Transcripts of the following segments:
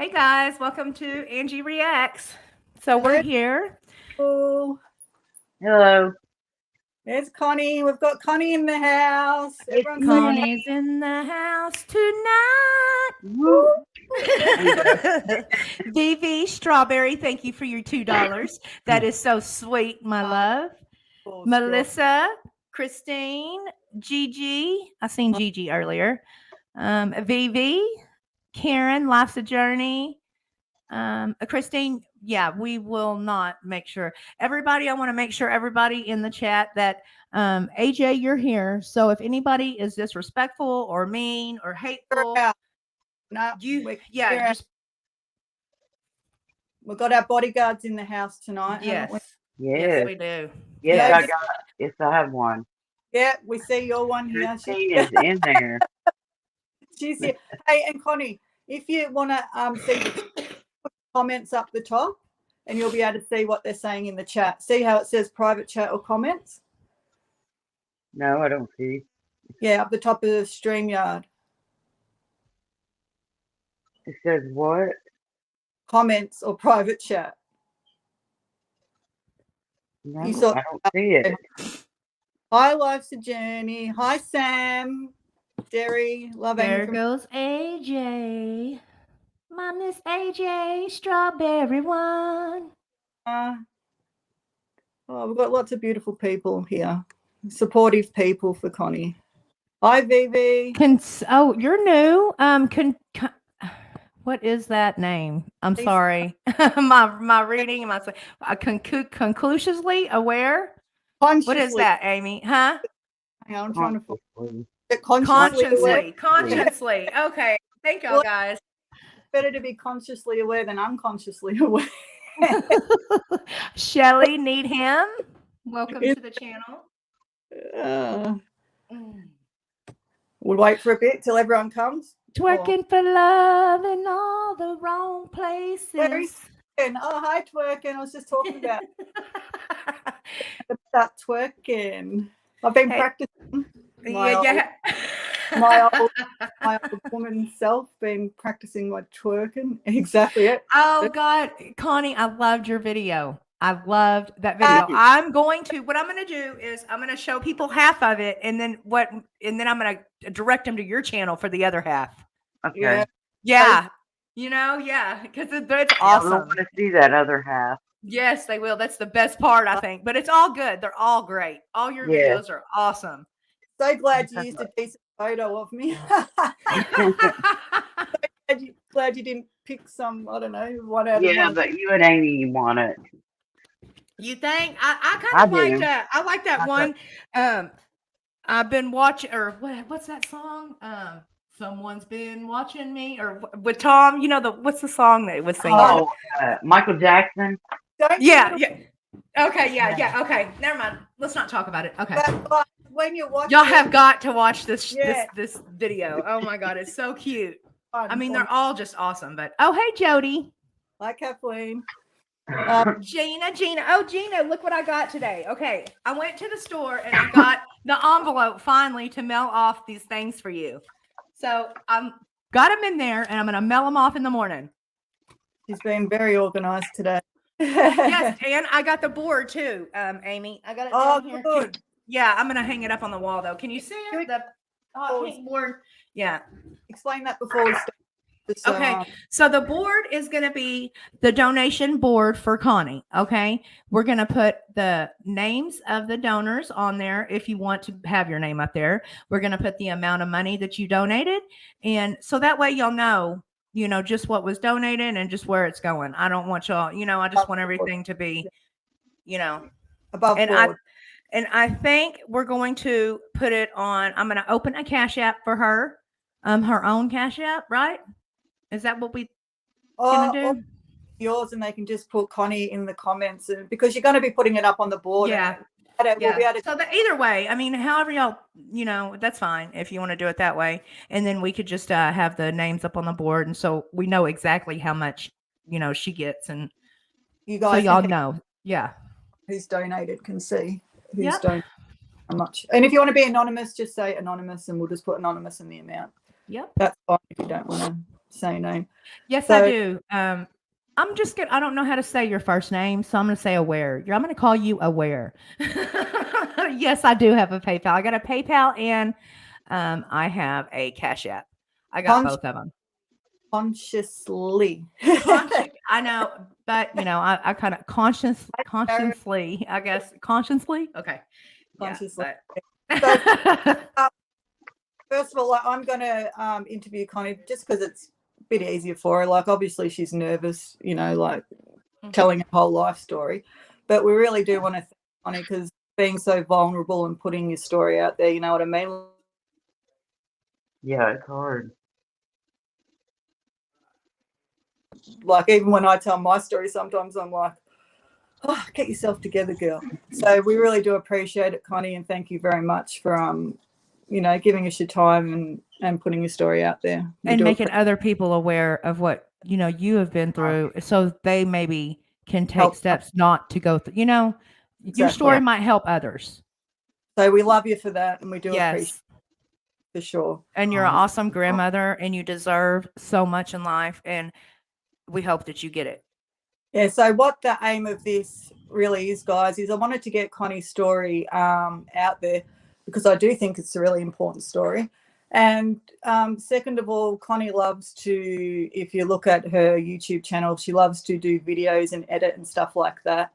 Hey guys, welcome to Angie Reacts. So we're here. Oh, Hello. there's Connie. We've got Connie in the house. It's Everyone's saying Connie's in the house tonight. Woo. Vivi Strawberry, thank you for your $2. That is so sweet, my love. oh, Melissa, Christine, Gigi. I seen Gigi earlier. Vivi, Karen, Life's a Journey. Christine, yeah, we will not make sure everybody. I want to make sure everybody in the chat that AJ, you're here. So if anybody is disrespectful or mean or hateful, No, you we've got our bodyguards in the house tonight, haven't we? Yes, we do. Yes, yes, I have one. Yeah, we see your one here. Christine is in there. She's here. Hey, and Connie, if you want to see the comments up the top, and you'll be able to see what they're saying in the chat. See how it says private chat or comments? No, I don't see. Yeah, up the top of the StreamYard. It says what? Comments or private chat. No, I don't see it. Hi, Life's a Journey. Hi, Sam. Derry. Love There goes AJ. My Miss AJ Strawberry one. Oh, we've got lots of beautiful people here. Supportive people for Connie. Hi, Vivi. You're new. What is that name? I'm sorry. my reading. Conclusively aware. What is that, Amy? Huh? I'm trying to consciously. Okay. Thank y'all, guys. Better to be consciously aware than unconsciously aware. Shelly, need him. Welcome to the channel. We'll wait for a bit till everyone comes. Twerking for love in all the wrong places. Oh, hi, twerking. I was just talking about that twerking. I've been practicing. My old woman self been practicing my twerking. Exactly it. Oh God, Connie, I loved your video. I loved that video. What I'm going to do is I'm going to show people half of it, and then I'm going to direct them to your channel for the other half. Okay. Yeah. Because it's awesome. I want to see that other half. Yes, they will. That's the best part, I think. But it's all good. They're all great. All your videos are awesome. So glad you used a decent photo of me. glad you didn't pick some, I don't know, one out of one. Yeah, but you and Amy want it. You think? I kind of like that. I like that one. I've been watching, or what's that song? Someone's been watching me, or with Tom. What's the song that was singing? Oh, Michael Jackson. Yeah. Okay. Yeah. Okay. Never mind. Let's not talk about it. Okay. But when you're watching, y'all have got to watch this video. Oh my God, it's so cute. I mean, they're all just awesome. But hey, Jody. Hi, Kathleen. Gina. Oh, Gina, look what I got today. Okay, I went to the store and I got the envelope finally to mail off these things for you. So I'm got them in there, and I'm going to mail them off in the morning. She's been very organized today. Yes, and I got the board too, Amy. I got it down here. Good. Yeah, I'm going to hang it up on the wall though. Can you see it? The pink board. Yeah. Explain that before we start. Okay, so the board is going to be the donation board for Connie. Okay, we're going to put the names of the donors on there if you want to have your name up there. We're going to put the amount of money that you donated, and so that way you'll know, just what was donated and just where it's going. I don't want y'all, I just want everything to be, above board. I think we're going to put it on. I'm going to open a Cash App for her, her own Cash App, right? Is that what we gonna do? Yours, and they can just put Connie in the comments, and because you're going to be putting it up on the board. Yeah. We'll be able to... So either way, I mean, however y'all, that's fine if you want to do it that way, and then we could just have the names up on the board, and so we know exactly how much she gets, and you guys, so y'all know, who's donated can see who's donated how much. And if you want to be anonymous, just say anonymous, and we'll just put anonymous in the amount. Yep, that's fine if you don't want to same name. Yes, I So do. I'm just gonna. I don't know how to say your first name, so I'm gonna say Aware. I'm gonna call you Aware. Yes, I do have a PayPal. I got a PayPal and I have a Cash App. I got con- both of them. consciously. I know, but I kind of consciously, I guess, consciously. Okay, yeah, Consciously. So but first of all, like, I'm going to interview Connie just because it's a bit easier for her. Like, obviously, she's nervous, like telling her whole life story. But we really do want to thank Connie because being so vulnerable and putting your story out there, you know what I mean? Yeah, it's hard. Like, even when I tell my story, sometimes I'm like, oh, get yourself together, girl. So we really do appreciate it, Connie, and thank you very much for giving us your time and putting your story out there. We and do making other people aware of what you have been through, so they maybe can take help. steps not to go through. Your Exactly. story might help others. So we love you for that, and we do appreciate Yes, it for sure. and you're an awesome grandmother, and you deserve so much in life, and we hope that you get it. Yeah, so what the aim of this really is, guys, is I wanted to get Connie's story out there because I do think it's a really important story. And second of all, Connie loves to, if you look at her YouTube channel, she loves to do videos and edit and stuff like that.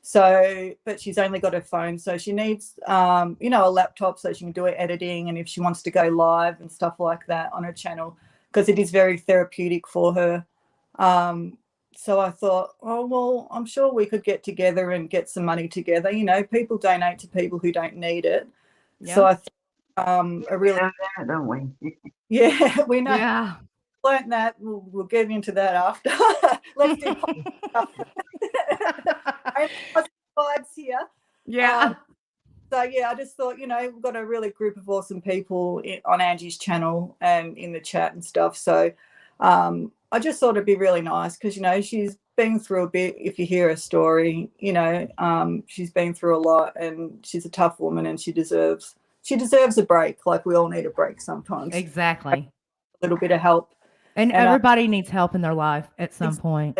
So, but she's only got her phone. So she needs, a laptop so she can do her editing. And if she wants to go live and stuff like that on her channel, because it is very therapeutic for her. So I thought, oh, well, I'm sure we could get together and get some money together. People donate to people who don't need it. Yeah. So I think a We really, know that, don't we? yeah, we know, Yeah. learned that. We'll get into that after. Let's do vibes here. Yeah. So yeah, I just thought, we've got a really group of awesome people on Angie's channel and in the chat and stuff. So I just thought it'd be really nice because she's been through a bit. If you hear her story, she's been through a lot, and she's a tough woman, and she deserves a break. Like we all need a break sometimes. Exactly. A little bit of help. And everybody needs help in their life at some point,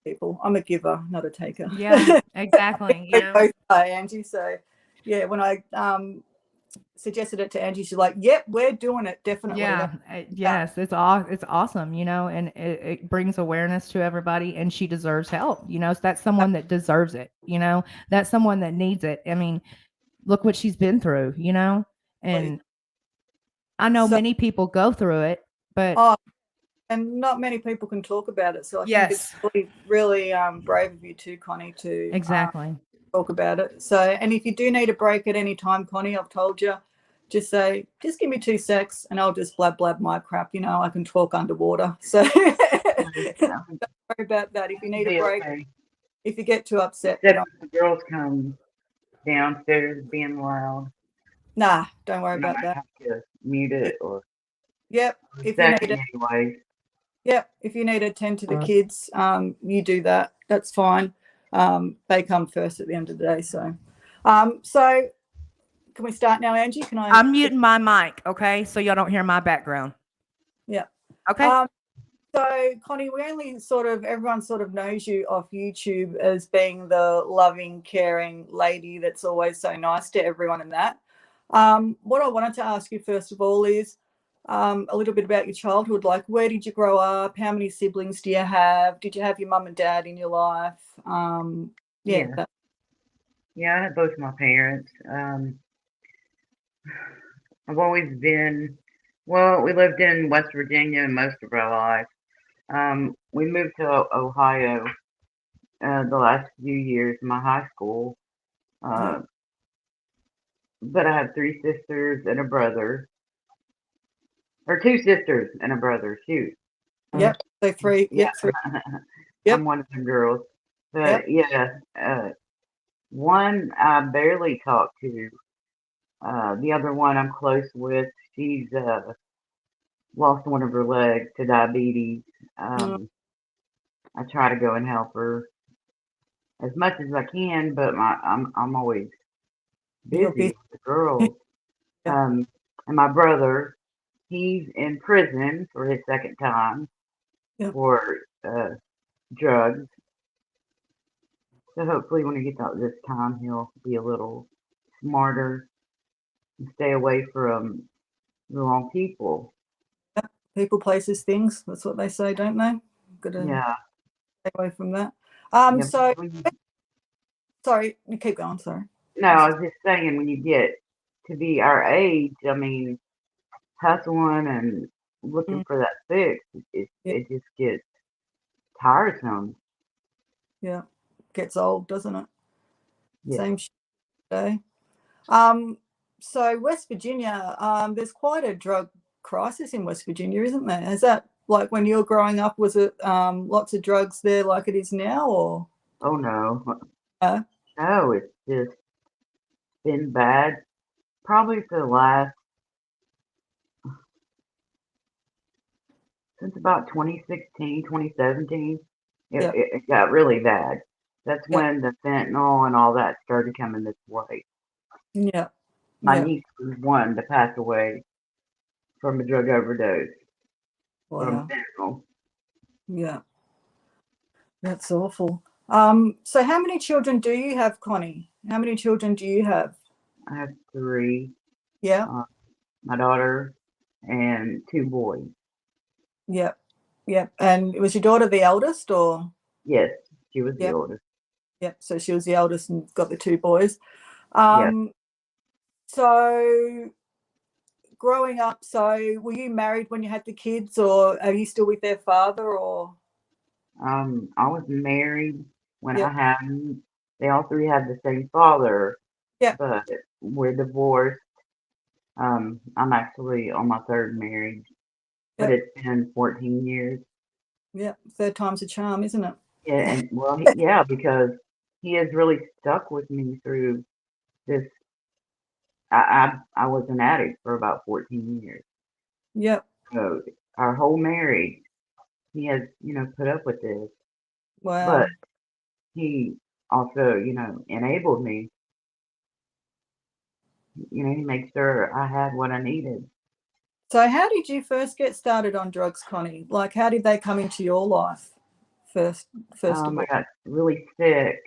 People, I'm a giver, not a taker. Yeah, exactly. Both are, Angie. So yeah, when I suggested it to Angie, she's like, "Yep, we're doing it, definitely." Yeah, yes, it's awesome, and it brings awareness to everybody, and she deserves help. So that's someone that deserves it. That's someone that needs it. I mean, look what she's been through. And I know So- many people go through it, but and not many people can talk about it. So I think yes, it's really, really brave of you too, Connie, to exactly. talk about it. So, and if you do need a break at any time, Connie, I've told you, just give me 2 secs and I'll just blab my crap. I can talk underwater. So don't worry about that. If you need a break, okay. if you get too upset, Except if the girls come downstairs being loud. nah, don't worry And I about that. have to mute it or Yep. If you need it, anyway. yep. If you need to attend to the kids, you do that. That's fine. They come first at the end of the day. So, so can we start now, Angie? I'm muting my mic, okay, so y'all don't hear my background. Yeah. Okay. So Connie, everyone sort of knows you off YouTube as being the loving, caring lady that's always so nice to everyone and that. What I wanted to ask you first of all is a little bit about your childhood. Like, where did you grow up? How many siblings do you have? Did you have your mum and dad in your life? Yeah, I had both my parents. I've always been, we lived in West Virginia most of our life. We moved to Ohio the last few years in my high school. But I have 3 sisters and a brother. Or 2 sisters and a brother, shoot. Yep. So 3. Yeah. 3. Yep. I'm one of the girls. But one I barely talk to. The other one I'm close with. She's lost one of her legs to diabetes. I try to go and help her as much as I can, but I'm always busy with the girls. And my brother, he's in prison for his second time Yep. for drugs. So hopefully when he gets out this time, he'll be a little smarter and stay away from the wrong people. People, places, things. That's what they say, don't they? Got to Yeah. stay away from that. Yeah, So, sorry, you keep going. Sorry. no, I was just saying when you get to be our age, I mean, hustling and looking for that fix, it just gets tiresome. Yeah, gets old, doesn't it? Yeah. Same day. So West Virginia, there's quite a drug crisis in West Virginia, isn't there? Is that like when you were growing up? Was it lots of drugs there like it is now, or? Oh no. Uh, No, it's just been bad probably for the last since about 2016, 2017. Yep. It got really bad. That's Yep. when the fentanyl and all that started coming this way. Yeah. My Yeah. niece was one to pass away from a drug overdose from Wow. fentanyl. Yeah. That's awful. So how many children do you have, Connie? How many children do you have? I have three, Yeah. my daughter and two boys. Yep. Yep. And was your daughter the eldest, or? Yes, she was the Yep. oldest. Yep. So she was the eldest and got the two boys. Yes. So growing up, so were you married when you had the kids, or are you still with their father, or? I was married when Yep. I had them. They all three had the same father, Yep. but we're divorced. I'm actually on my third marriage, but Yep. it's been 14 years. Yep. Third time's a charm, isn't it? Yeah, and well, yeah, because he has really stuck with me through this. I was an addict for about 14 years. Yep. So our whole marriage, he has, put up with this, but Wow. he also, enabled me. He made sure I had what I needed. So how did you first get started on drugs, Connie? Like, how did they come into your life first of I all? got really sick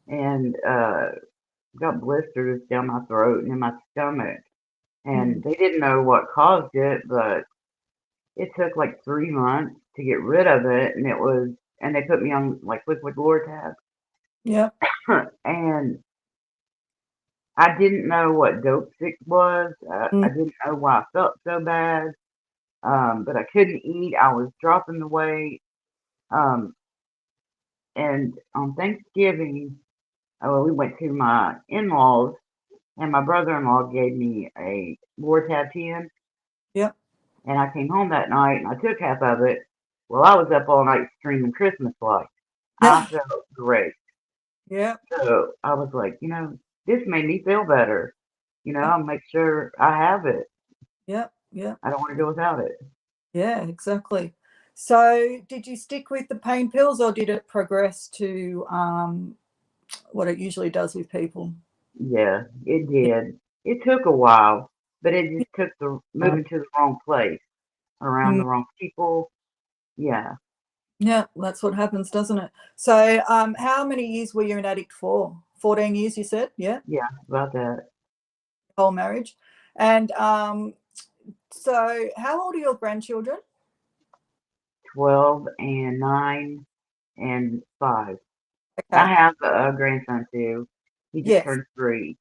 and got blisters down my throat and in my stomach. And they didn't know what caused it, but it took like 3 months to get rid of it. And they put me on like liquid Lortab. Yep. And I didn't know what dope sick was. I didn't know why I felt so bad. But I couldn't eat. I was dropping the weight. Um, and on Thanksgiving, we went to my in-laws, and my brother-in-law gave me a Lortab 10. Yep. And I came home that night, and I took half of it. Well, I was up all night streaming Christmas lights. I felt great. Yep. So I was like, this made me feel better. I'll make sure I have it. Yep. Yep. I don't want to go without it. Yeah, exactly. So did you stick with the pain pills, or did it progress to what it usually does with people? Yeah, it did. It took a while, but it just took the moving to the wrong place, around the wrong people. Yeah. Yeah, that's what happens, doesn't it? So how many years were you an addict for? 14 years, you said? Yeah, Yeah, about that. whole marriage. And so how old are your grandchildren? 12 and 9 and 5. Okay. I have a grandson too. He just Yes. turned 3.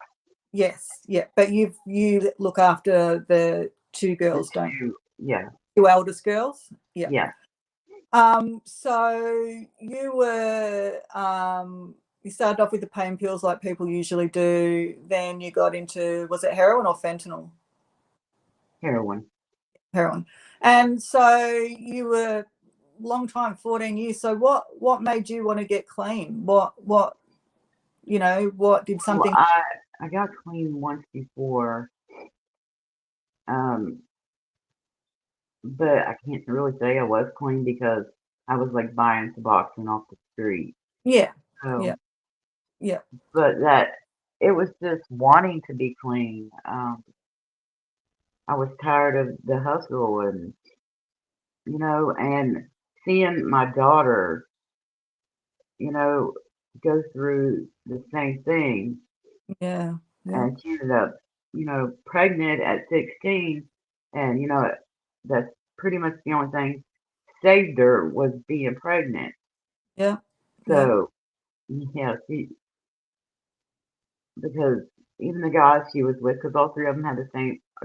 Yes. Yeah. But you look after the two girls, The don't you? 2, yeah, Two eldest girls? Yeah. yeah, So you were you started off with the pain pills like people usually do. Then you got into, was it heroin or fentanyl? heroin. Heroin. And so you were long time, 14 years. So what made you want to get clean? What what did Well, something? I got clean once before, um, but I can't really say I was clean because I was like buying Suboxone off the street. Yeah. So, Yeah. Yeah. but that it was just wanting to be clean. I was tired of the hustle and, and seeing my daughter, you know, go through the same thing. Yeah. Yeah. And she ended up, pregnant at 16. And, that's pretty much the only thing saved her was being pregnant. Yeah. Yeah. So, yeah, because even the guys she was with, because all three of them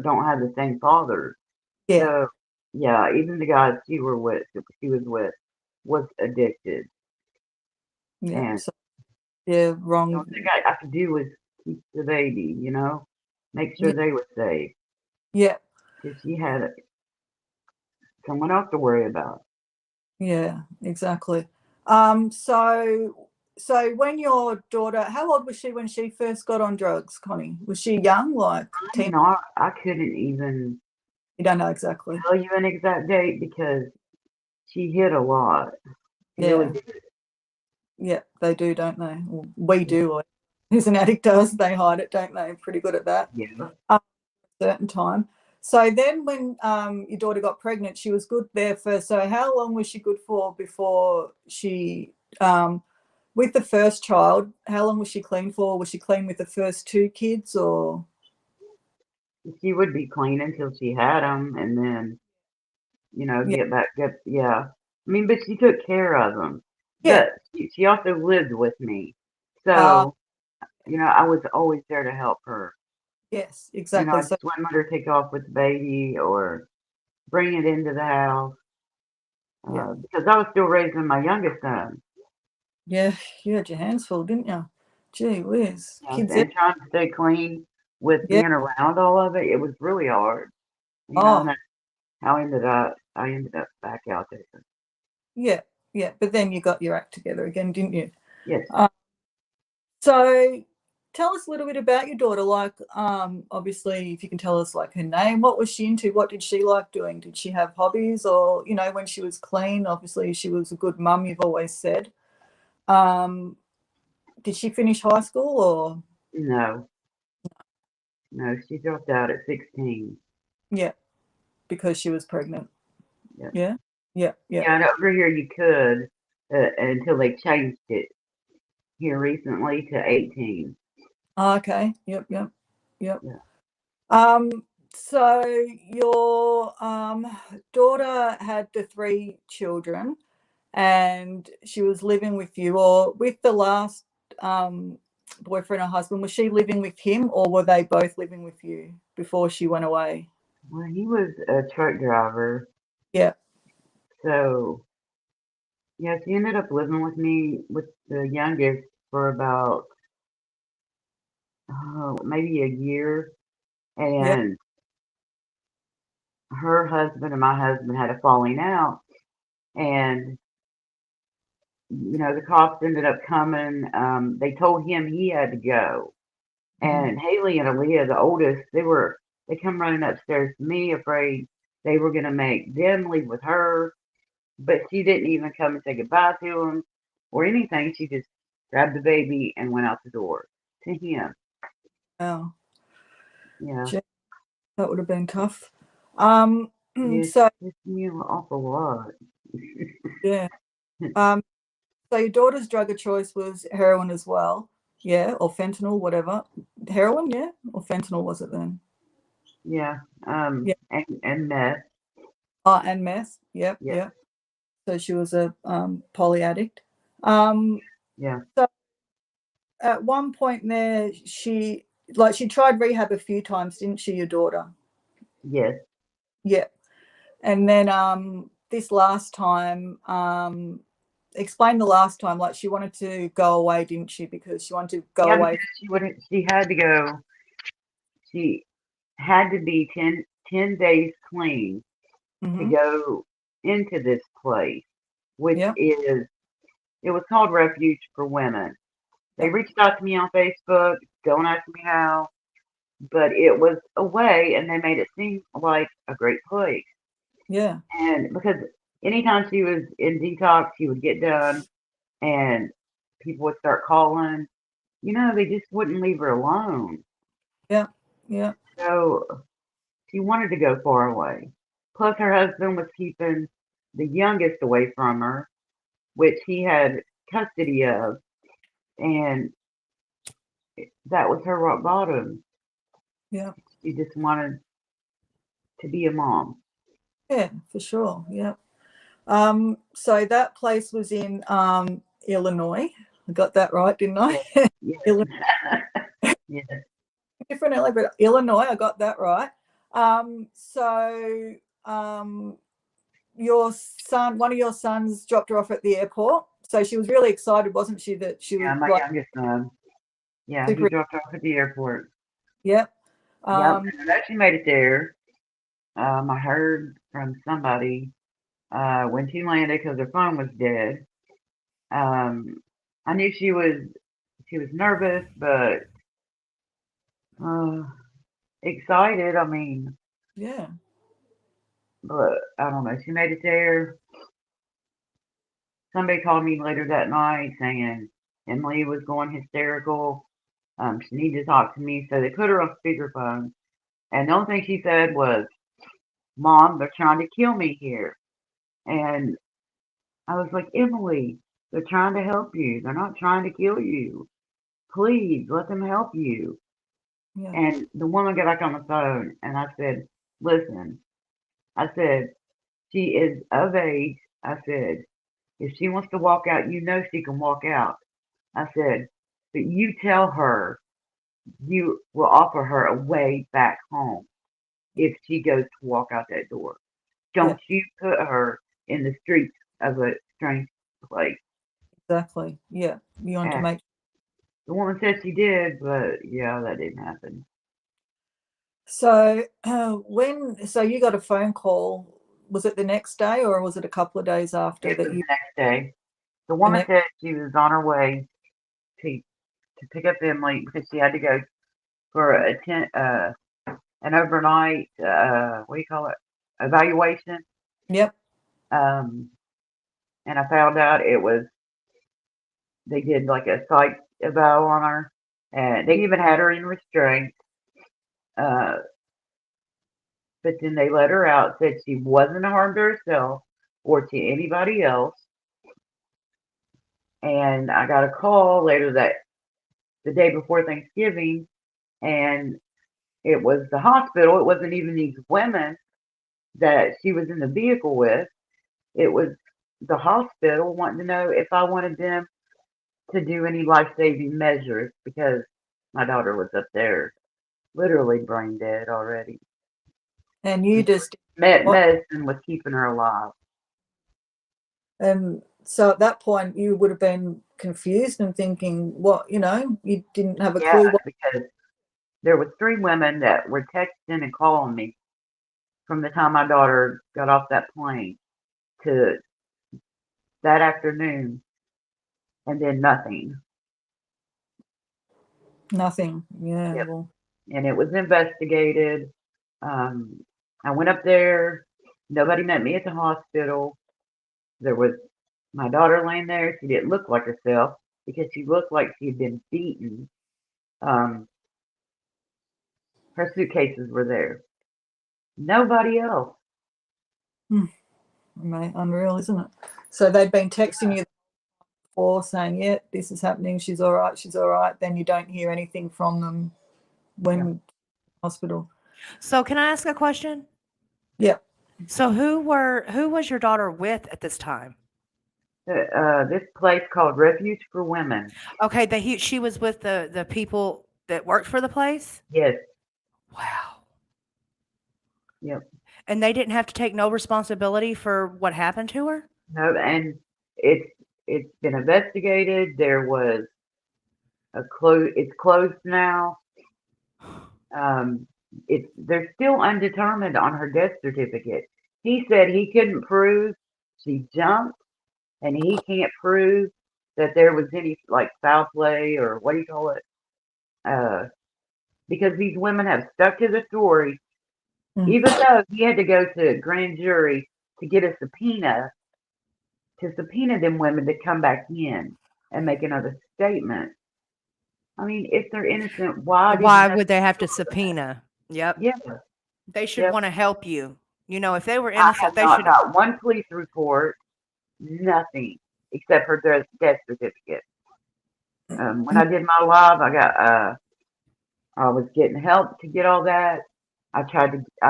don't have the same father. Yeah. So, yeah, even the guys she was with, was addicted. Yeah. And So yeah, the wrong. only thing I could do was keep the baby, make sure Yeah. they were safe. Yeah. Because she had someone else to worry about. Yeah. Exactly. So when your daughter, how old was she when she first got on drugs, Connie? Was she young, like teen? I couldn't even You don't know exactly. tell you an exact date because she hid a lot. She really Yeah. did. Yeah, they do, don't they? Well, we Yeah. do. Or who's an addict does, they hide it, don't they? Pretty good at that. Yeah. Certain time. So then when your daughter got pregnant, she was good there for, so how long was she good for before she, with the first child, how long was she clean for? Was she clean with the first two kids or? She would be clean until she had them, and then Yeah. yeah. I mean, but she took care of them. Yeah. But she also lived with me, Uh, so I was always there to help her. yes, exactly. I'd So, swim let her take off with the baby or bring it into the house yeah. because I was still raising my youngest son. Yeah, you had your hands full, didn't you? Gee whiz. Yes, Kids, and trying to stay clean with yeah. being around all of it, it was really hard. And Oh, that's how I ended up back out there. yeah, yeah. But then you got your act together again, didn't you? Yes. Uh, so tell us a little bit about your daughter. Like, obviously, if you can tell us like her name, what was she into? What did she like doing? Did she have hobbies? Or, when she was clean, obviously she was a good mum, you've always said. Um, did she finish high school or? No, no, she dropped out at 16. Yeah, because she was pregnant. Yeah. Yeah, yeah, yeah. Yeah, and over here you could until they changed it here recently to 18. Oh, okay. Yep, yep, yep. Yeah. So your daughter had the three children and she was living with you or with the last boyfriend or husband. Was she living with him or were they both living with you before she went away? Well, he was a truck driver, Yeah, so yeah, she ended up living with me with the youngest for about maybe a year, yeah, and her husband and my husband had a falling out, and the cops ended up coming. They told him he had to go, mhm. and Haley and Aaliyah, the oldest, they come running upstairs to me, afraid they were gonna make them leave with her, but she didn't even come and say goodbye to him or anything. She just grabbed the baby and went out the door to him. Wow. Yeah, Gee, that would have been tough. yes, So it's me an awful lot. yeah. Um, So your daughter's drug of choice was heroin as well, yeah, or fentanyl, whatever. Heroin, yeah, or fentanyl was it then? Yeah, Yeah. and meth. Oh, and meth. Yep, Yeah, yep. So she was a poly addict. Um, yeah, so at one point there, she tried rehab a few times, didn't she? Your daughter. yes, Yeah, and then this last time, explain the last time. Like she wanted to go away, didn't she? Because she wanted to go yeah. away. Because she wouldn't. She had to go. She had to be 10 days clean to Mm-hmm. go into this place, which Yep. is it was called Refuge for Women. They Yep. reached out to me on Facebook. Don't ask me how, but it was a way, and they made it seem like a great place. Yeah. And because anytime she was in detox, she would get done, and people would start calling. They just wouldn't leave her alone. Yeah. Yeah. So She wanted to go far away. Plus, her husband was keeping the youngest away from her, which he had custody of, and that was her rock bottom. Yeah. She just wanted to be a mom. Yeah, for sure. Yeah. So that place was in Illinois. I got that right, didn't I? Yes. Illinois. Yes. Different LA, but Illinois, I got that right. So your son, one of your sons dropped her off at the airport. So she was really excited, wasn't she, that she was Yeah, my like youngest son. Yeah, he super. dropped her off at the airport. Yep. Yep. And I know she made it there. I heard from somebody when she landed because her phone was dead. I knew she was nervous, but excited. I mean, Yeah. but I don't know. She made it there. Somebody called me later that night saying Emily was going hysterical. She needed to talk to me, so they put her on speakerphone. And the only thing she said was, "Mom, they're trying to kill me here." And I was like, "Emily, they're trying to help you. They're not trying to kill you. Please let them help you." Yeah. And the woman got back on the phone, and I said, "Listen," I said, "she is of age." I said, "if she wants to walk out, you know she can walk out." I said, "but you tell her you will offer her a way back home if she goes to walk out that door. Yeah, Don't you put her in the streets of a strange place." exactly. Yeah. You want to And make. the woman said she did, but yeah, that didn't happen. So so you got a phone call, was it the next day or was it a couple of days after It that was you the next day. The the woman next? said she was on her way to pick up Emily because she had to go for an overnight what do you call it, evaluation. Yep. Um, and I found out it was they did like a psych eval on her, and they even had her in restraint. Uh, but then they let her out, said she wasn't harmed to herself or to anybody else. And I got a call later the day before Thanksgiving, and it was the hospital. It wasn't even these women that she was in the vehicle with. It was the hospital wanting to know if I wanted them to do any life-saving measures because my daughter was up there literally brain dead already. And you just what? Medicine was keeping her alive. And so at that point you would have been confused and thinking, what, you didn't have a Yeah, clue what. because there was 3 women that were texting and calling me from the time my daughter got off that plane to that afternoon, and then nothing. Nothing. Yeah. Yep. Well, And it was investigated. I went up there. Nobody met me at the hospital. There was my daughter laying there. She didn't look like herself because she looked like she had been beaten. Um, her suitcases were there. Nobody else. unreal, isn't it? So they'd been texting you before saying, yeah, this is happening, she's all right, she's all right. Then you don't hear anything from them when hospital. So can I ask a question? Yeah. So who was your daughter with at this time? This place called Refuge for Women. Okay, she was with the people that worked for the place? Yes. Wow. Yep. And they didn't have to take no responsibility for what happened to her? No, and it's been investigated. There was it's closed now. Um, they're still undetermined on her death certificate. He said he couldn't prove she jumped, and he can't prove that there was any like foul play or what do you call it? Because these women have stuck to the story, even though he had to go to a grand jury to get a subpoena to subpoena them women to come back in and make another statement. I mean, if they're innocent, why did Why you have would they have to to do that? subpoena? Yep. Yeah. They should Yep. want to help you. You know, if they were I have innocent, they not should. got one police report, nothing, except for their death certificate. When I did my live, I was getting help to get all that. I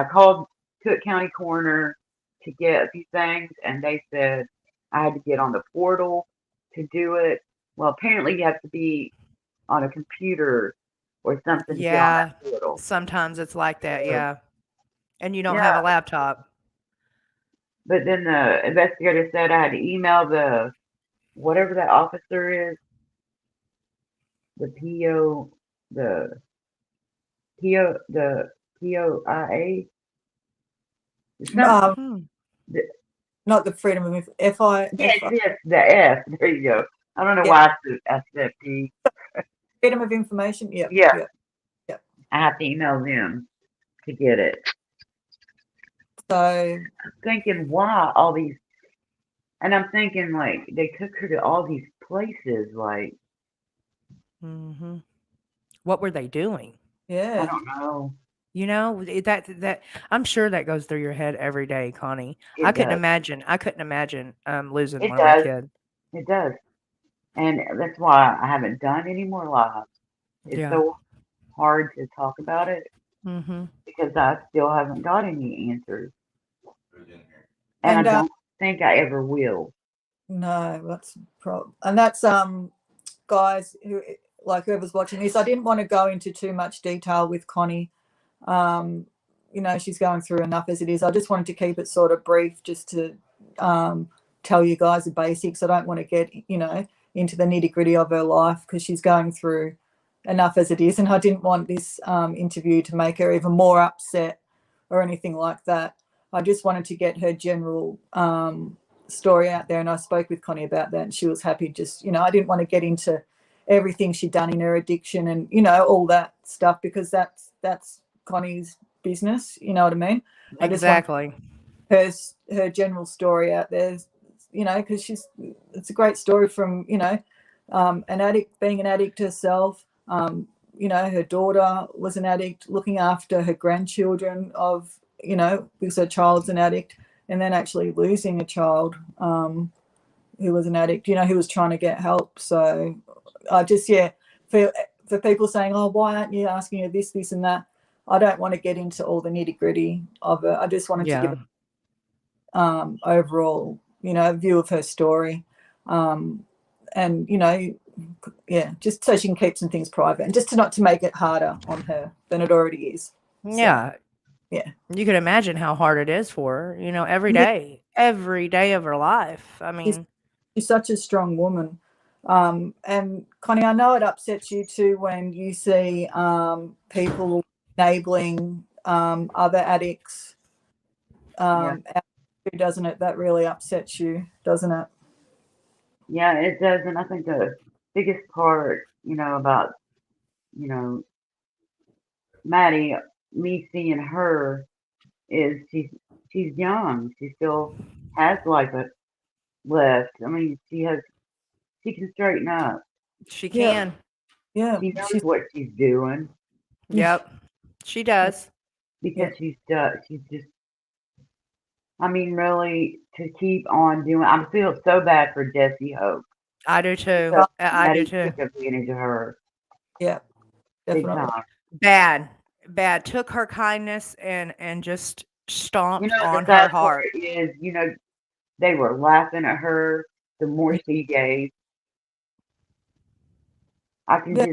called Cook County Coroner to get a few things, and they said I had to get on the portal to do it. Well, apparently you have to be on a computer or something to get on Yeah, that portal. sometimes it's like that. Yeah, and you don't have Yeah, a laptop. but then the investigator said I had to email the whatever that officer is, the PO, the the POIA. It's not. Hmm. The, Not the freedom of FI, yes, yes, the F. There you go. I don't know yeah, why I said P. freedom of information. Yep, Yeah, yep, yep. I have to email them to get it. So I'm thinking, why all these? And I'm thinking, like, they took her to all these places. Like, Hmm. What were they doing? I yeah, don't know. You know, that I'm sure that goes through your head every day, Connie. I It couldn't does. imagine. I couldn't imagine losing It one of my does. kids. It does. And that's why I haven't done any more lives. It's Yeah. so hard to talk about it Hmm. because I still haven't got any answers. And I and don't think I ever will. no, that's and that's guys who like whoever's watching this. I didn't want to go into too much detail with Connie. Um, you know, she's going through enough as it is. I just wanted to keep it sort of brief, just to tell you guys the basics. I don't want to get into the nitty gritty of her life because she's going through enough as it is, and I didn't want this interview to make her even more upset or anything like that. I just wanted to get her general story out there, and I spoke with Connie about that, and she was happy. Just I didn't want to get into everything she'd done in her addiction and all that stuff because that's Connie's business. You know what I mean? I just want Exactly. her general story out there, because it's a great story from an addict being an addict herself. Her daughter was an addict, looking after her grandchildren because her child's an addict, and then actually losing a child who was an addict, who was trying to get help. So I just, for people saying, oh, why aren't you asking her this, and that? I don't want to get into all the nitty gritty of it. I just wanted to give overall, view of her story. And, just so she can keep some things private and just not to make it harder on her than it already is. Yeah. So, yeah. You can imagine how hard it is for her, every day of her life. I mean, she's such a strong woman. And Connie, I know it upsets you too when you see people enabling other addicts. Doesn't it? That really upsets you, doesn't it? Yeah, it does. And I think the biggest part, about, Maddie, me seeing her is she's young. She still has life left. I mean, she can straighten up. she Yeah. can. Yeah. She knows what she's doing Yep. She does. because she's just. I mean, really, to keep on doing. I feel so bad for Jessie Hope. I do too. Because I do Maddie too. took advantage of her Yeah. big Definitely. time. Bad. Took her kindness and just stomped The on her sad heart. part is, they were laughing at her the more she gave. I can just,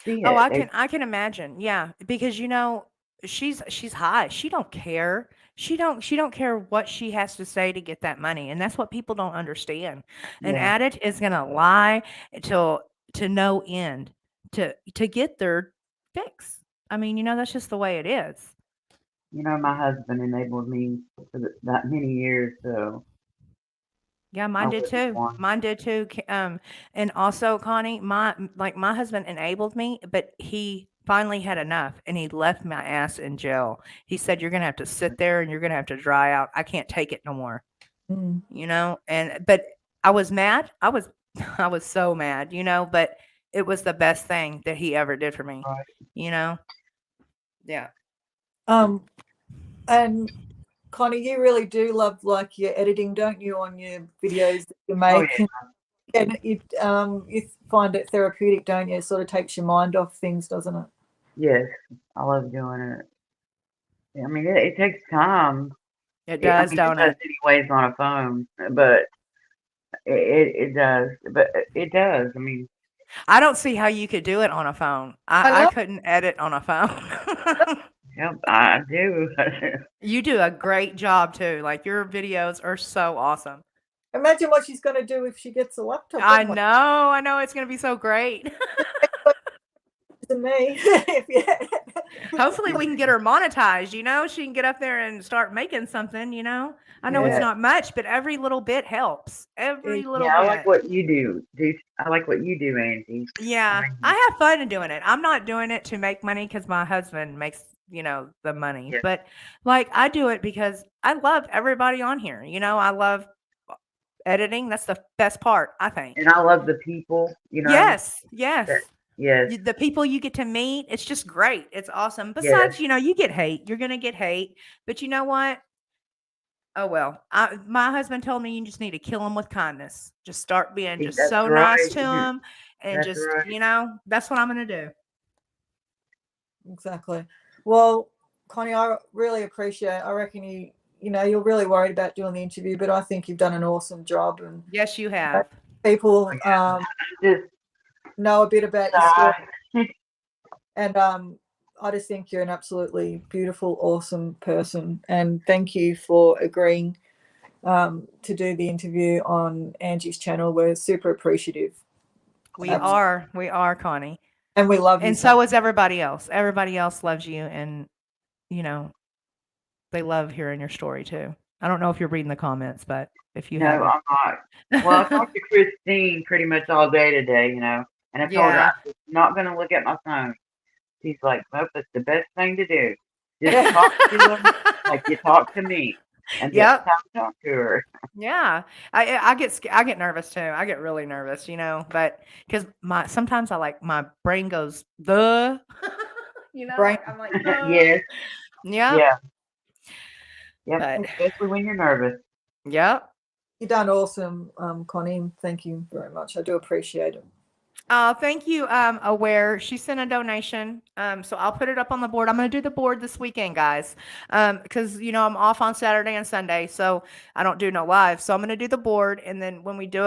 see Oh, it. I can imagine. Yeah, because she's high. She don't care. She don't care what she has to say to get that money, and that's what people don't understand. An Yeah. addict is going to lie till to no end to get their fix. I mean, that's just the way it is. My husband enabled me for that many years, so Yeah, I mine did wouldn't too. want. Mine did too. And also, Connie, my husband enabled me, but he finally had enough, and he left my ass in jail. He said, "You're gonna have to sit there, and you're gonna have to dry out. I can't take it no more." Mm. And but I was mad. I was I was so mad. But it was the best thing that he ever did for me. Right. Yeah. And Connie, you really do love like your editing, don't you, on your videos that you Oh make? yeah. And you find it therapeutic, don't you? It sort of takes your mind off things, doesn't it? Yes, I love doing it. I mean, it takes time. It I does, mean, it don't does it? anyways on a phone, but it does. But it does. I mean, I don't see how you could do it on a phone. I I know. couldn't edit on a phone. yep, I do. You do a great job too. Like your videos are so awesome. Imagine what she's going to do if she gets a laptop. I Oh my know it's gonna be so great. to me. Yeah. Hopefully we can get her monetized, she can get up there and start making something, I know it's Yeah. not much, but every little bit helps. Every little Yeah, I like bit. what you do. I like what you do, Angie. Yeah, I I mean, have fun in doing it. I'm not doing it to make money because my husband makes, the money. yeah. But like I do it because I love everybody on here. I love editing. That's the best part, I think. And I love the people, Yes, that, yes. yes, The people you get to meet, it's just great. It's awesome. yes. Besides, you get hate. You're gonna get hate. But you know what? Oh well. My husband told me you just need to kill him with kindness. Just start being just That's so nice right. to him, and That's just, right. that's what I'm gonna do. Exactly. Well, Connie, I really appreciate. I reckon you're really worried about doing the interview, but I think you've done an awesome job, and Yes, you have. people Just know a bit about your story. sigh. And I just think you're an absolutely beautiful, awesome person. And thank you for agreeing to do the interview on Angie's channel. We're super appreciative. We are, Connie. And we love you And so is everybody else. Everybody else loves you, and you know, they love hearing your story too. I don't know if you're reading the comments, but if you No, haven't. I'm not. Well, I talked to Christine pretty much all day today, and I told her Yeah. I'm not going to look at my phone. She's like, nope, that's the best thing to do. Just talk to them like you talk to me. And that's Yep. how I talk to her. Yeah. I get nervous too. I get really nervous, but because sometimes my brain goes Brain. like I'm like, Yes. yeah. Yeah. Yep. But Especially when you're nervous. yep. You've done awesome, Connie. Thank you very much. I do appreciate it. Thank you, Aware. She sent a donation. So I'll put it up on the board. I'm going to do the board this weekend, guys. Because I'm off on Saturday and Sunday, so I don't do no live. So I'm going to do the board, and then when we do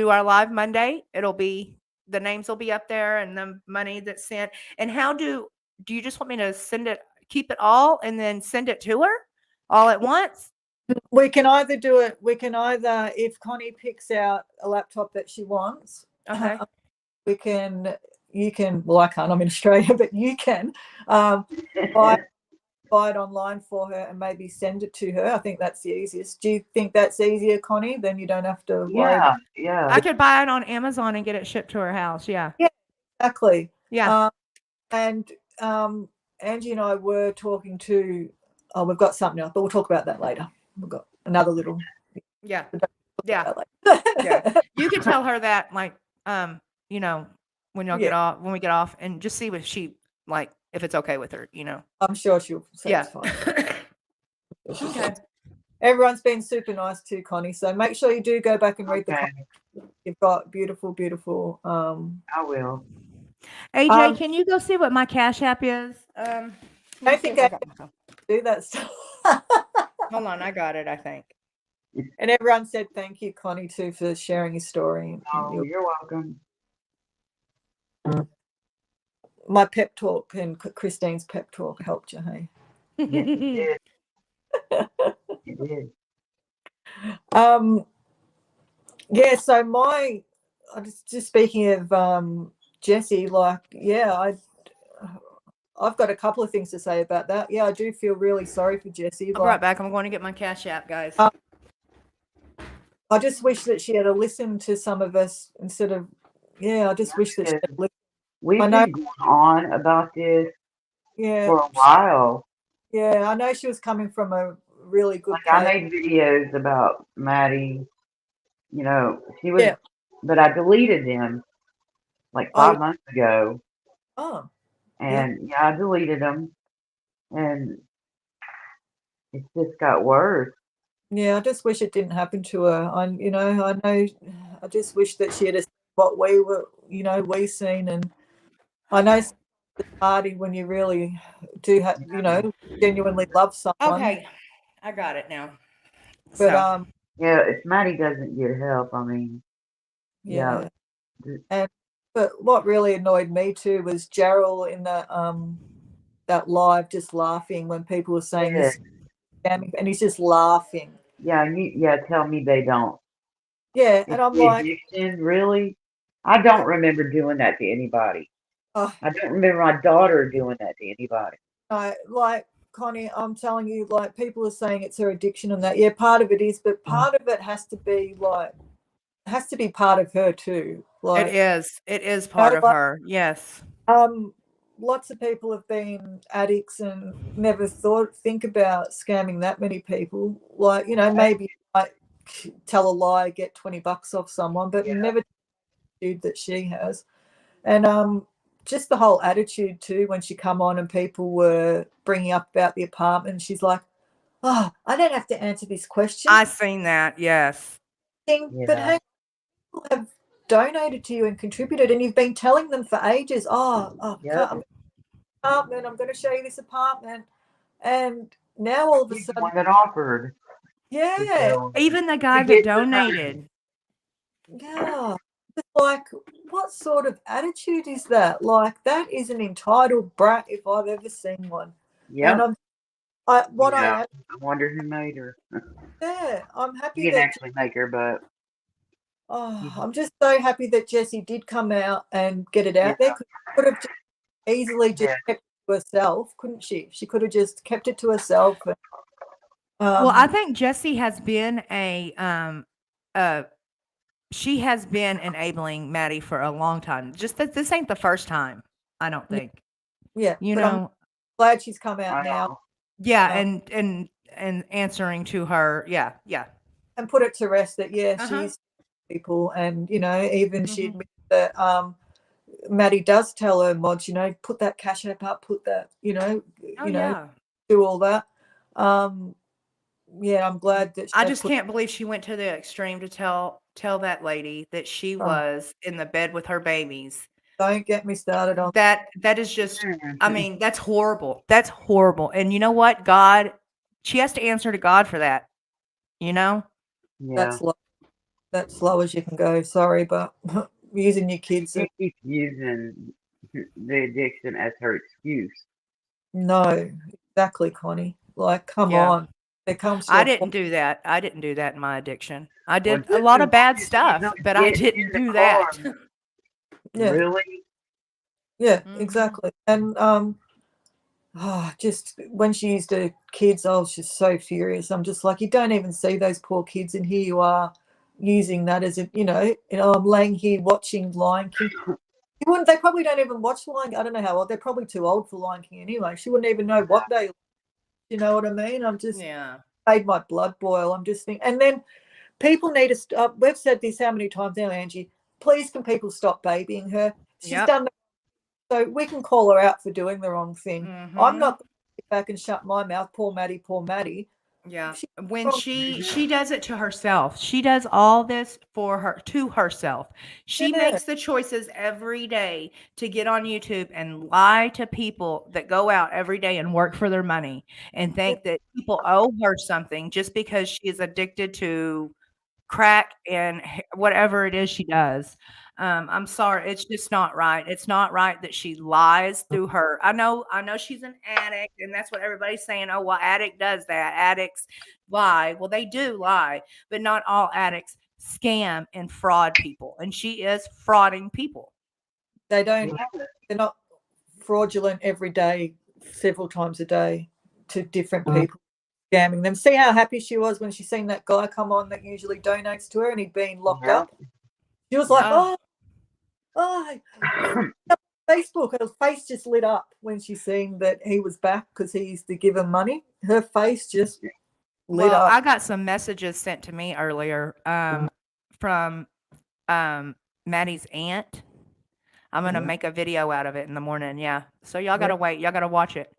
our live Monday, the names will be up there and the money that's sent. And how do you just want me to keep it all, and then send it to her all at once? We can either do it. If Connie picks out a laptop that she wants, Okay. you can, well, I can't, I'm in Australia, but you can buy it online for her and maybe send it to her. I think that's the easiest. Do you think that's easier, Connie? Then you don't have to worry about Yeah. Yeah. I could buy it on Amazon and get it shipped to her house. Yeah. exactly. Yeah. And Angie and I were talking to, we've got something else, but we'll talk about that later. We've got another little. Yeah. Yeah. Yeah. You could tell her that, like, when Yeah. when we get off, and just see what she, like, if it's okay with her, I'm sure she'll say Yeah. it's fine. Okay. Everyone's been super nice to Connie, so make sure you do go back and read the Okay. comments. You've got beautiful. I will. AJ, can you go see what my Cash App is? Let me I see think if I I got my phone. do that stuff. Hold on, I got it, I think. And everyone said thank you, Connie, too, for sharing your story. Oh, you're welcome. My pep talk and Christine's pep talk helped you, hey? Yes, it did. It did. Yeah, so just speaking of Jessie, like, yeah, I've got a couple of things to say about that. Yeah, I do feel really sorry for Jessie. I'll be right back. I'm going to get my Cash App, guys. I just wish that she had listened to some of us instead of, I just wish that she had listened. We've been going on about this for a while. Yeah, I know she was coming from a really good Like, place. I made videos about Maddie. She was, but I deleted them like 5 months ago. Oh. And I deleted them. And It's just got worse. Yeah, I just wish it didn't happen to her. I just wish that she had seen what we were, we seen, and I know it's hard when you really do have, genuinely love someone. Okay, I got it now. But So Yeah, if Maddie doesn't get help, I mean, yeah. and but what really annoyed me too was Gerald in that live just laughing when people were saying Yeah, he's scamming, and he's just laughing. tell me they don't. Yeah, It's and I'm the like, addiction, really? I don't remember doing that to anybody. oh, I don't remember my daughter doing that to anybody. like Connie, I'm telling you, like people are saying it's her addiction and that. Yeah, part of it is, but part of it has to be part of her too. it Like, is. It is part of like, her. Yes. lots of people have been addicts and never think about scamming that many people. Like, maybe like tell a lie, get $20 off someone, but Yeah. never attitude that she has. And just the whole attitude too, when she come on and people were bringing up about the apartment, she's like, "Oh, I don't have to answer this question." I seen that. Yes. But Yeah. hey, people have donated to you and contributed, and you've been telling them for ages, Yep. I'm going to show you this apartment, and now all of a He's the sudden, one that offered to yeah, tell Even the guy to that get the money. donated. yeah, it's like, what sort of attitude is that? Like, that is an entitled brat if I've ever seen one. And Yep. I Yeah. I wonder who made her. I'm He happy didn't that actually make her, but I'm just so happy that Jessie did come out and get it yeah, out there. 'Cause she could have just easily just yeah, kept it to herself, couldn't she? She could have just kept it to herself. And, Well, I think Jessie has been uh she has been enabling Maddie for a long time. Just that this ain't the first time, I don't think. yeah, You but I'm know, glad she's come out I now know. yeah, um, and answering to her, yeah, yeah. and put it to rest that Uh-huh. she's people, and even she Mhm. admits that Maddie does tell her mods, put that cash app up, put that, Oh yeah. do all that. Yeah, I'm glad that she I has just put. can't believe she went to the extreme to tell that lady that she Oh, was in the bed with her babies. don't get me started on. That is just, I mean, that's horrible. That's horrible. And you know what? God, she has to answer to God for that, you know? Yeah. That's low. That's slow as you can go. Sorry, but using your She kids. can't keep using the addiction as her excuse. No, exactly, Connie. Like, come Yeah. on. There comes to I a point. didn't do that. I didn't do that in my addiction. I Well, did a just lot as of long bad as she's stuff, not but I getting didn't in the do car, that. Yeah, really? yeah, Mhm. exactly. And just when she used the kids, I was just so furious. I'm just like, you don't even see those poor kids, and here you are using that as a, I'm laying here watching Lion King. You wouldn't. They probably don't even watch Lion. I don't know how old. They're probably too old for Lion King anyway. She wouldn't even know what they. You know what I mean? I'm just Yeah. made my blood boil. I'm just thinking, and then people need to stop. We've said this how many times now, Angie? Please, can people stop babying her? She's Yep. done. So we can call her out for doing the wrong thing. I'm Mhm. not going to sit back and shut my mouth. Poor Maddie. Poor Maddie. Yeah. She's When wrong. she does it to herself. She does all this for her to herself. She Yeah. makes the choices every day to get on YouTube and lie to people that go out every day and work for their money and think that people owe her something just because she is addicted to crack and whatever it is she does. I'm sorry, it's just not right. It's not right that she lies through her. I know she's an addict, and that's what everybody's saying. Oh, well, addict does that. Addicts lie. Well, they do lie, but not all addicts scam and fraud people. And she is frauding people. They Yeah. don't. They're not fraudulent every day, several times a day, to different people, scamming them. See how happy she was when she seen that guy come on that usually donates to her, and he'd been locked Yeah. up. She was like, Oh, oh, Facebook. Her face just lit up when she seen that he was back because he used to give her money. Her face just lit well, up. I got some messages sent to me earlier from Maddie's aunt. I'm gonna Mhm. make a video out of it in the morning. Yeah. So y'all Yeah. gotta wait. Y'all gotta watch it.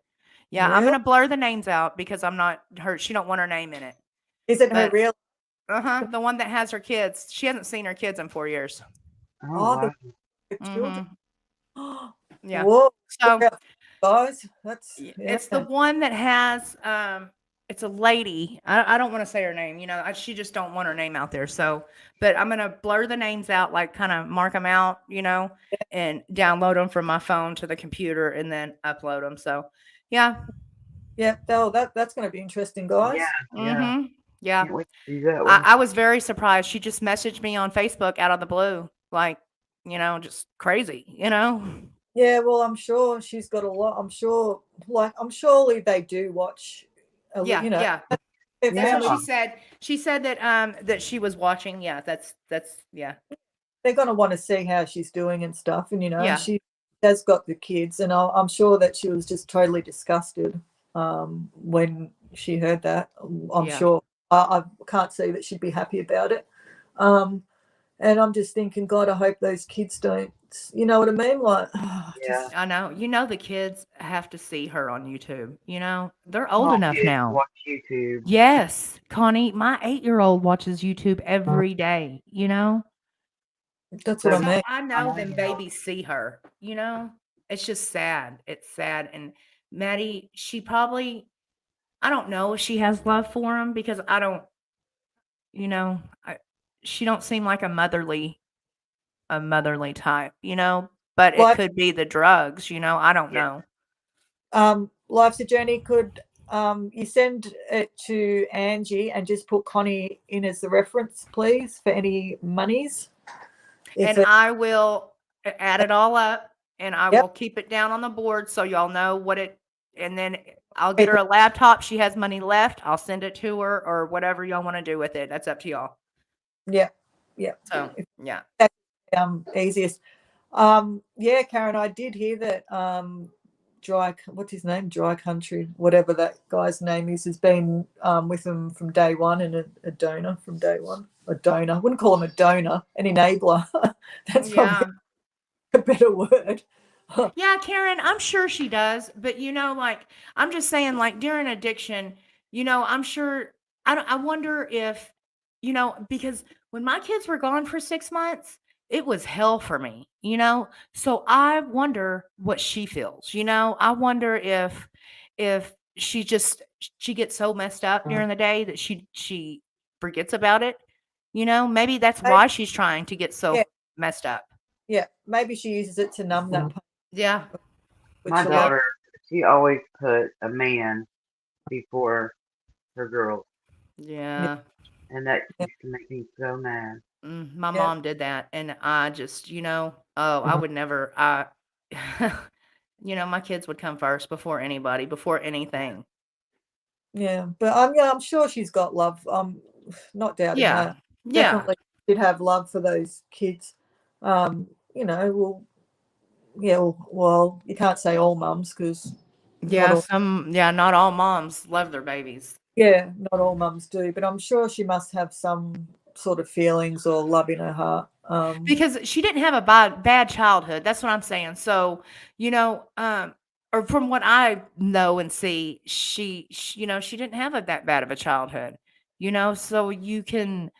Yeah, I'm Really? gonna blur the names out because I'm not her. She don't want her name in it. Isn't her But real? the one that has her kids. She hasn't seen her kids in 4 years. Oh, Oh, wow. the children. Hmm. Yeah. Whoa. Look So out, guys. That's, yeah. it's the one that has it's a lady. I don't want to say her name, she just don't want her name out there. So, but I'm gonna blur the names out, like kind of mark them out, and download them from my phone to the computer and then upload them. So, yeah. Yeah. Oh, that's going to be interesting, Yeah, guys. yeah. Yeah. Can't wait to see that I, one. I was very surprised. She just messaged me on Facebook out of the blue, like, just crazy. Yeah. Well, I'm sure she's got a lot. I'm surely they do watch, Yeah, yeah. their That's what family. Yeah. she said. She said that she was watching. Yeah, that's yeah. They're going to want to see how she's doing and stuff. And, and Yeah. she has got the kids. And I'm sure that she was just totally disgusted when she heard that. I'm Yeah. sure. I can't see that she'd be happy about it. Um, and I'm just thinking, God, I hope those kids don't, you know what I mean? Like, Yeah. I know. The kids have to see her on YouTube. They're old All enough kids now. watch YouTube. Yes, Connie, my 8-year-old watches YouTube every day, that's what I So, So mean. I know them babies see her. It's just sad. It's sad. And Maddie, I don't know if she has love for him because I don't, I, she don't seem like a motherly type. But it Life, could be the drugs. I don't yeah. know. Life's a journey. Could you send it to Angie and just put Connie in as the reference, please, for any monies? And I will add it all up and I Yep. will keep it down on the board so y'all know and then I'll get her a laptop. She has money left. I'll send it to her or whatever y'all want to do with it. That's up to y'all. Yeah. So, yeah. Easiest. Yeah, Karen, I did hear that what's his name? Dry Country, whatever that guy's name is, has been with them from day one and a donor from day one. A donor. I wouldn't call him a donor, an enabler. That's probably a better word. Yeah, Karen, I'm sure she does, but I'm just saying, like during addiction, I'm sure. I wonder if, because when my kids were gone for 6 months, it was hell for me. So I wonder what she feels. I wonder if she gets so messed up during the day that she forgets about it. Maybe that's why she's trying to get so Yeah. messed up. Yeah, maybe she uses it to numb that pain. Yeah. My daughter, she always put a man before her girls, Yeah. and that used to make me so mad. My mom did that, and I just, I would never. My kids would come first before anybody, before anything. Yeah, but I'm sure she's got love. Not doubting that. Yeah. Definitely did have love for those kids. Well, yeah, well, you can't say all mums because Not all moms love their babies. not all mums do, but I'm sure she must have some sort of feelings or love in her heart. Because she didn't have a bad childhood. That's what I'm saying. So, or from what I know and see, she she didn't have that bad of a childhood. So you can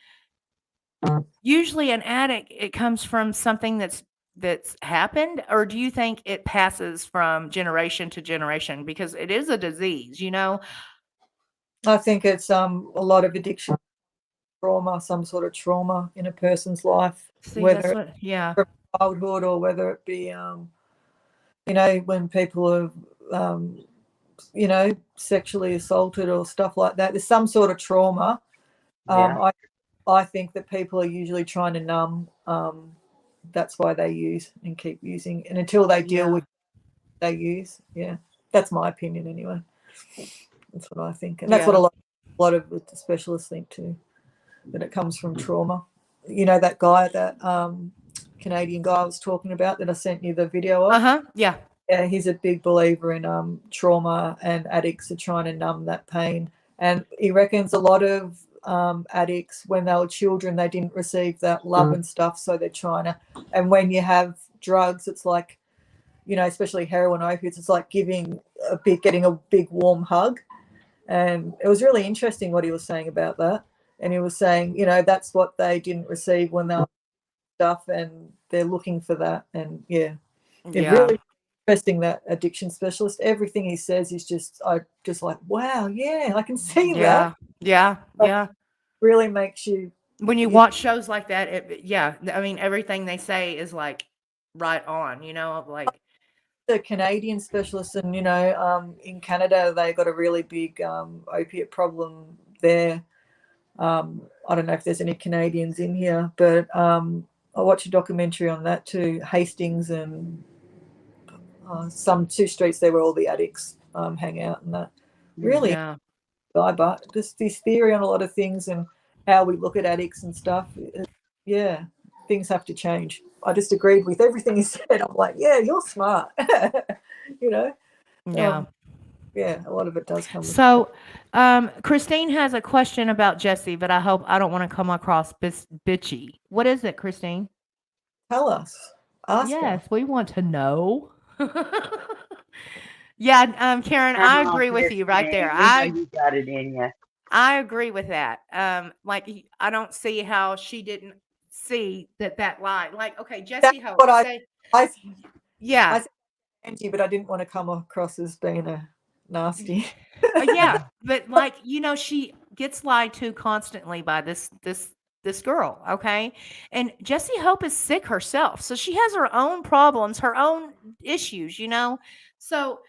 usually an addict, it comes from something that's happened, or do you think it passes from generation to generation because it is a disease? I think it's a lot of addiction, trauma, some sort of trauma in a person's life, See, whether that's what. from childhood or whether it be when people are sexually assaulted or stuff like that. There's some sort of trauma. Yeah. I think that people are usually trying to numb. That's why they use and keep using, and until they deal with it, they use. Yeah, that's my opinion anyway. That's what I think, and that's what a lot of the specialists think too. That it comes from trauma. That guy, that Canadian guy I was talking about that I sent you the video of. Yeah. Yeah, he's a big believer in trauma, and addicts are trying to numb that pain. And he reckons a lot of addicts, when they were children, they didn't receive that love and stuff, so they're trying to. And when you have drugs, it's like especially heroin opiates, it's like getting a big warm hug. And it was really interesting what he was saying about that. And he was saying, that's what they didn't receive when they were stuff, and they're looking for that. And it really interesting, that addiction specialist. Everything he says is just like, wow, yeah, I can see that. Yeah. Really makes you, When you watch shows like that, I mean, everything they say is like right on, like. The Canadian specialist, and in Canada they got a really big opiate problem there. I don't know if there's any Canadians in here, but I watched a documentary on that too. Hastings and some two streets there where all the addicts hang out, and that really guy. But just this theory on a lot of things and how we look at addicts and stuff. Things have to change. I just agreed with everything he said. I'm like, yeah, you're smart. A lot of it does come. So, Christine has a question about Jesse, but I don't want to come across bitchy. What is it, Christine? Tell us. Ask Yes, her. we want to know. Yeah, Karen, I agree with you right there. We know you got it in you. I agree with that. Like I don't see how she didn't see that lie. Like, okay, Jesse Hope. What I said, Angie, but I didn't want to come across as being a nasty. Yeah, but like she gets lied to constantly by this girl. Okay, and Jessie Hope is sick herself, so she has her own problems, her own issues. So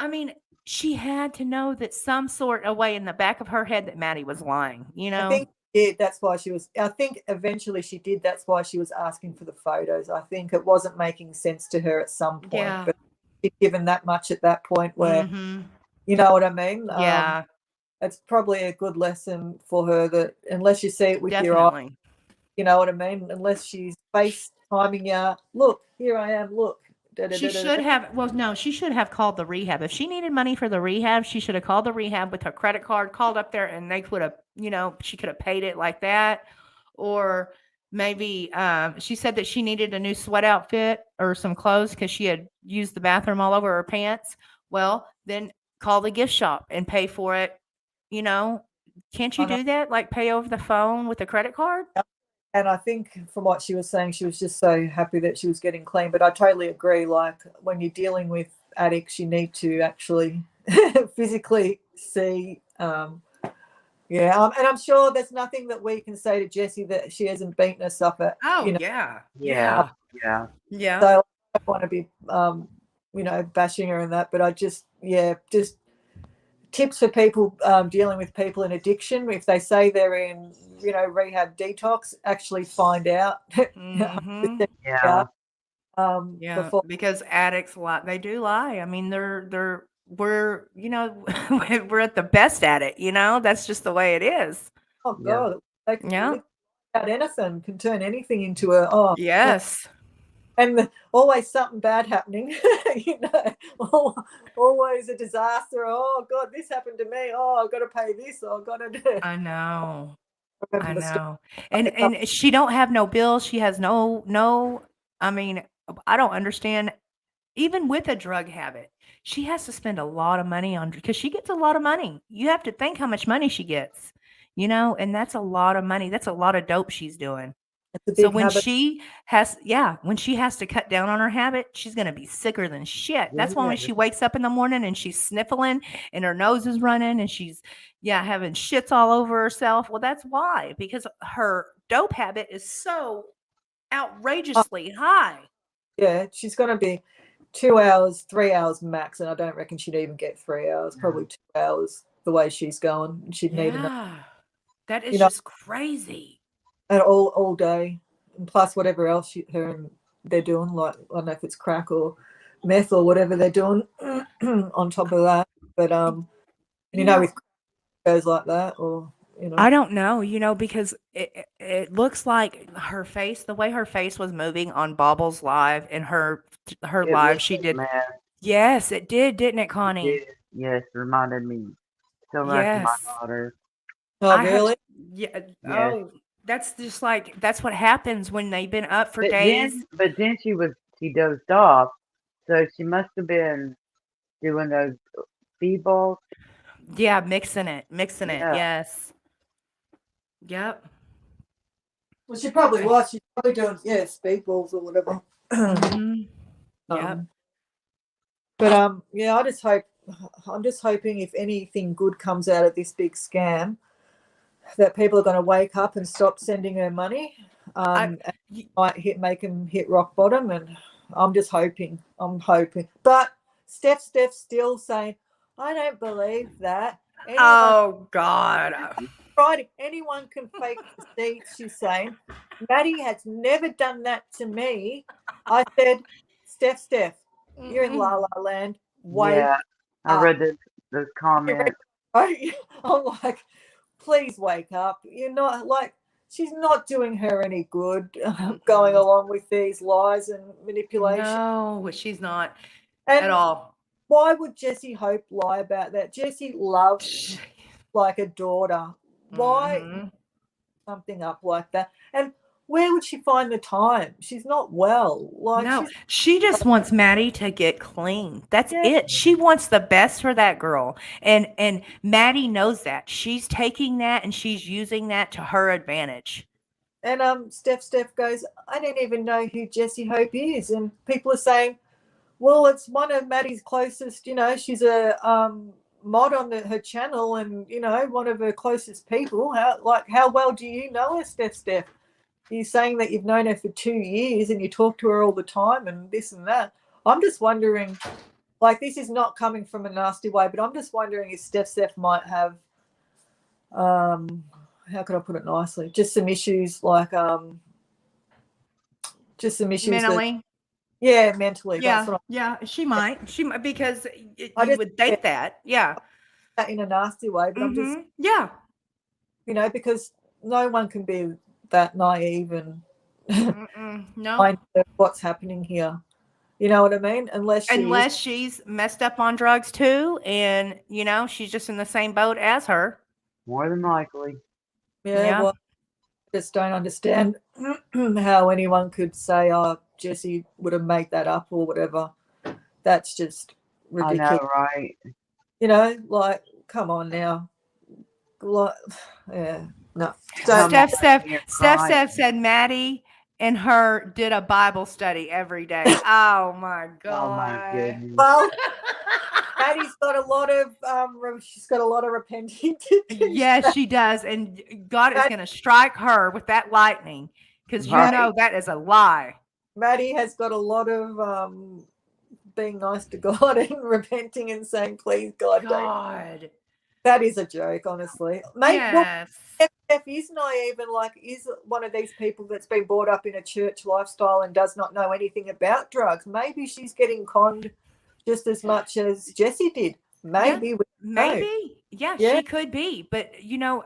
I mean, she had to know that some sort of way in the back of her head that Maddie was lying. I think that's why she was. I think eventually she did. That's why she was asking for the photos. I think it wasn't making sense to her at some point, but she'd given that much at that point where, you know what I mean? Yeah. It's probably a good lesson for her that unless you see it with your eyes, you know what I mean? Unless she's FaceTiming you, look, here I am, look. She should have. Well, no, she should have called the rehab. If she needed money for the rehab, she should have called the rehab with her credit card, called up there, and they could have, she could have paid it like that. Or maybe she said that she needed a new sweat outfit or some clothes because she had used the bathroom all over her pants. Well, then call the gift shop and pay for it. Can't you do that? Like pay over the phone with a credit card? And I think from what she was saying, she was just so happy that she was getting clean. But I totally agree. Like when you're dealing with addicts, you need to actually physically see. And I'm sure there's nothing that we can say to Jessie that she hasn't beaten herself at. Yeah. So I don't want to be, bashing her in that. But I just tips for people dealing with people in addiction. If they say they're in, rehab detox, actually find out. Because addicts lie. They do lie. I mean, we're we're at the best at it. That's just the way it is. Oh God, they can anything, can turn anything into a yes. And always something bad happening, always a disaster. Oh God, this happened to me. Oh, I've got to pay this. Oh, I've got to do. I know. And she don't have no bills. She has no. I mean, I don't understand. Even with a drug habit, she has to spend a lot of money on because she gets a lot of money. You have to think how much money she gets, and that's a lot of money. That's a lot of dope she's doing. So when she has to cut down on her habit, she's going to be sicker than shit. That's why when she wakes up in the morning and she's sniffling and her nose is running and she's having shits all over herself. Well, that's why, because her dope habit is so outrageously high. Yeah, she's going to be 2 hours, 3 hours max, and I don't reckon she'd even get 3 hours. Probably 2 hours the way she's going. She'd need enough. That is just crazy. And all day, and plus whatever else they're doing, like I don't know if it's crack or meth or whatever they're doing on top of that. But with goes like that, or I don't know, because it looks like her face, the way her face was moving on Bobble's live and her live, she did. Mad. Yes, it did, didn't it, Connie? It did. Yes, reminded me so much of my daughter. Oh, really? Yeah. Yes. Oh. That's just that's what happens when they've been up for days. Then she dozed off. So she must have been doing those feed balls. Yeah, mixing it. Yeah. Yes. Yep. Well, she probably was. She's probably doing speedballs or whatever. Mhm. Yep. Yeah, I'm just hoping if anything good comes out of this big scam, that people are going to wake up and stop sending her money. And might make them hit rock bottom, and I'm just hoping. But Steph's still saying, I don't believe that. Oh God. Anyone can fake receipts, she's saying. Maddie has never done that to me. I said, Steph, you're in La La Land. Wake Yeah. I up. read those comments. I'm like, please wake up. You're not like, she's not doing her any good going along with these lies and manipulation. No, she's not And at all. why would Jessie Hope lie about that? Jessie loves like a daughter. Why something up like that? And where would she find the time? She's not well. Like No, she just wants Maddie to get clean. That's Yeah. it. She wants the best for that girl. And Maddie knows that. She's taking that and she's using that to her advantage. And Steph goes, I don't even know who Jessie Hope is. And people are saying, well, it's one of Maddie's closest, she's a mod on her channel and, one of her closest people. How well do you know her, Steph? You're saying that you've known her for 2 years and you talk to her all the time and this and that. I'm just wondering, like, this is not coming from a nasty way, but I'm just wondering if Steph might have, how can I put it nicely? Just some issues like, just some issues Mentally. mentally. Yeah, she might. Because you I just would think that. Yeah. in a nasty way, but I'm just, yeah. because no one can be that naive and No. find what's happening here. You know what I mean? Unless she's messed up on drugs too, and she's just in the same boat as her. More than likely. Yeah. Well, I just don't understand how anyone could say, "Oh, Jessie would have made that up" or whatever. That's just ridiculous. I know, right? Like, come on now. Like, yeah, no. Steph said Maddie and her did a Bible study every day. Oh my God. Oh my goodness. Well, Maddie's got a lot of repenting to do. Yes, she does, and God is going to strike her with that lightning because that is a lie. Maddie has got a lot of being nice to God and repenting and saying, "Please, God, don't." That is a joke, honestly. Yes. Steph is naive and is one of these people that's been brought up in a church lifestyle and does not know anything about drugs. Maybe she's getting conned just as much as Jessie did. Maybe. Yeah, she could be. But,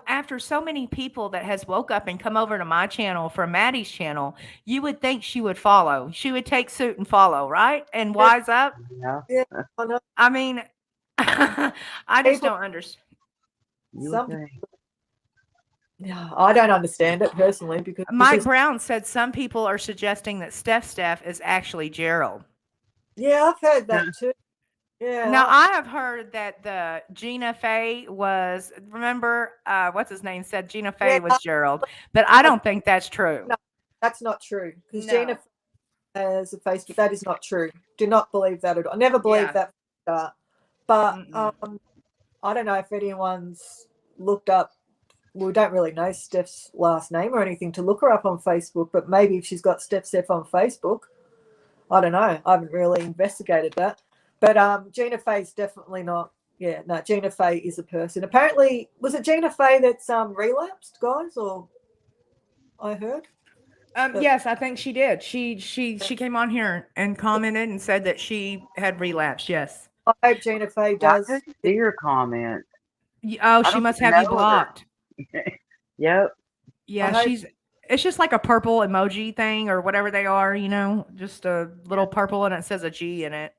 after so many people that has woke up and come over to my channel from Maddie's channel, you would think she would follow. She would take suit and follow, right? And wise up. Yeah. I mean, I just don't understand. Yeah, I don't understand it personally because Mike Brown said some people are suggesting that Steph is actually Gerald. Yeah, I've heard that too. Yeah. Now I have heard that the Gina Faye was. Remember, what's his name said Gina Faye was Gerald, but I don't think that's true. No, that's not true because Gina has a Facebook. That is not true. Do not believe that at all. I never believed that. But I don't know if anyone's looked up. We don't really know Steph's last name or anything to look her up on Facebook, but maybe if she's got Steph on Facebook, I don't know. I haven't really investigated that. But Gina Faye's definitely not. Yeah, no, Gina Faye is a person. Apparently, was it Gina Faye that's relapsed, guys? Or I heard. Yes, I think she did. She came on here and commented and said that she had relapsed. Yes. I hope Gina Faye does. I couldn't see your comment. Oh, she must have you blocked. Yep. Yeah, it's just like a purple emoji thing or whatever they are, just a little purple and it says a G in it.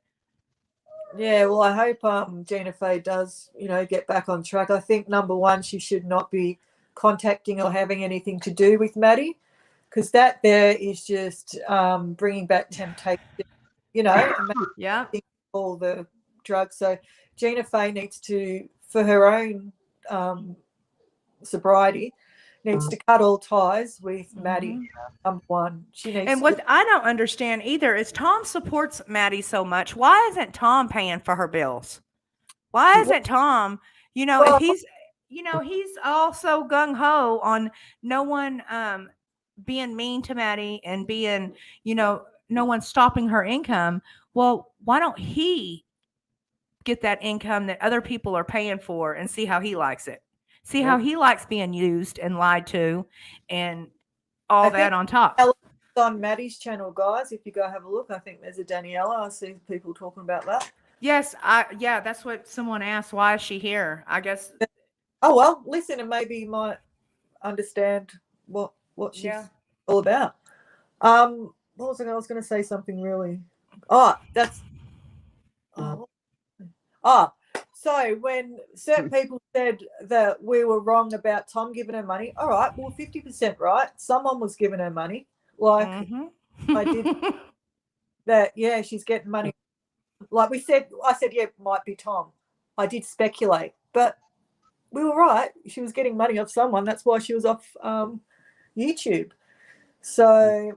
Yeah, well, I hope Gina Faye does, get back on track. I think, number one, she should not be contacting or having anything to do with Maddie, because that there is just bringing back temptation. And and Yeah. all the drugs. So Gina Fay needs to, for her own sobriety, needs to cut all ties with Maddie. Number one, she needs. And what I don't understand either is Tom supports Maddie so much. Why isn't Tom paying for her bills? Why isn't Tom, if he's, he's also gung ho on no one being mean to Maddie and being, no one stopping her income. Well, why don't he get that income that other people are paying for and see how he likes it? See how he likes being used and lied to and all that on top. On Maddie's channel, guys, if you go have a look, I think there's a Daniela. I see people talking about that. Yes, that's what someone asked. Why is she here? I guess. Oh well, listen, and maybe you might understand what she's all about. What was I was going to say something really. So when certain people said that we were wrong about Tom giving her money, all right, well, 50% right. Someone was giving her money. Like I did that. Yeah, she's getting money. Like I said, yeah, it might be Tom. I did speculate, but we were right. She was getting money off someone. That's why she was off YouTube. So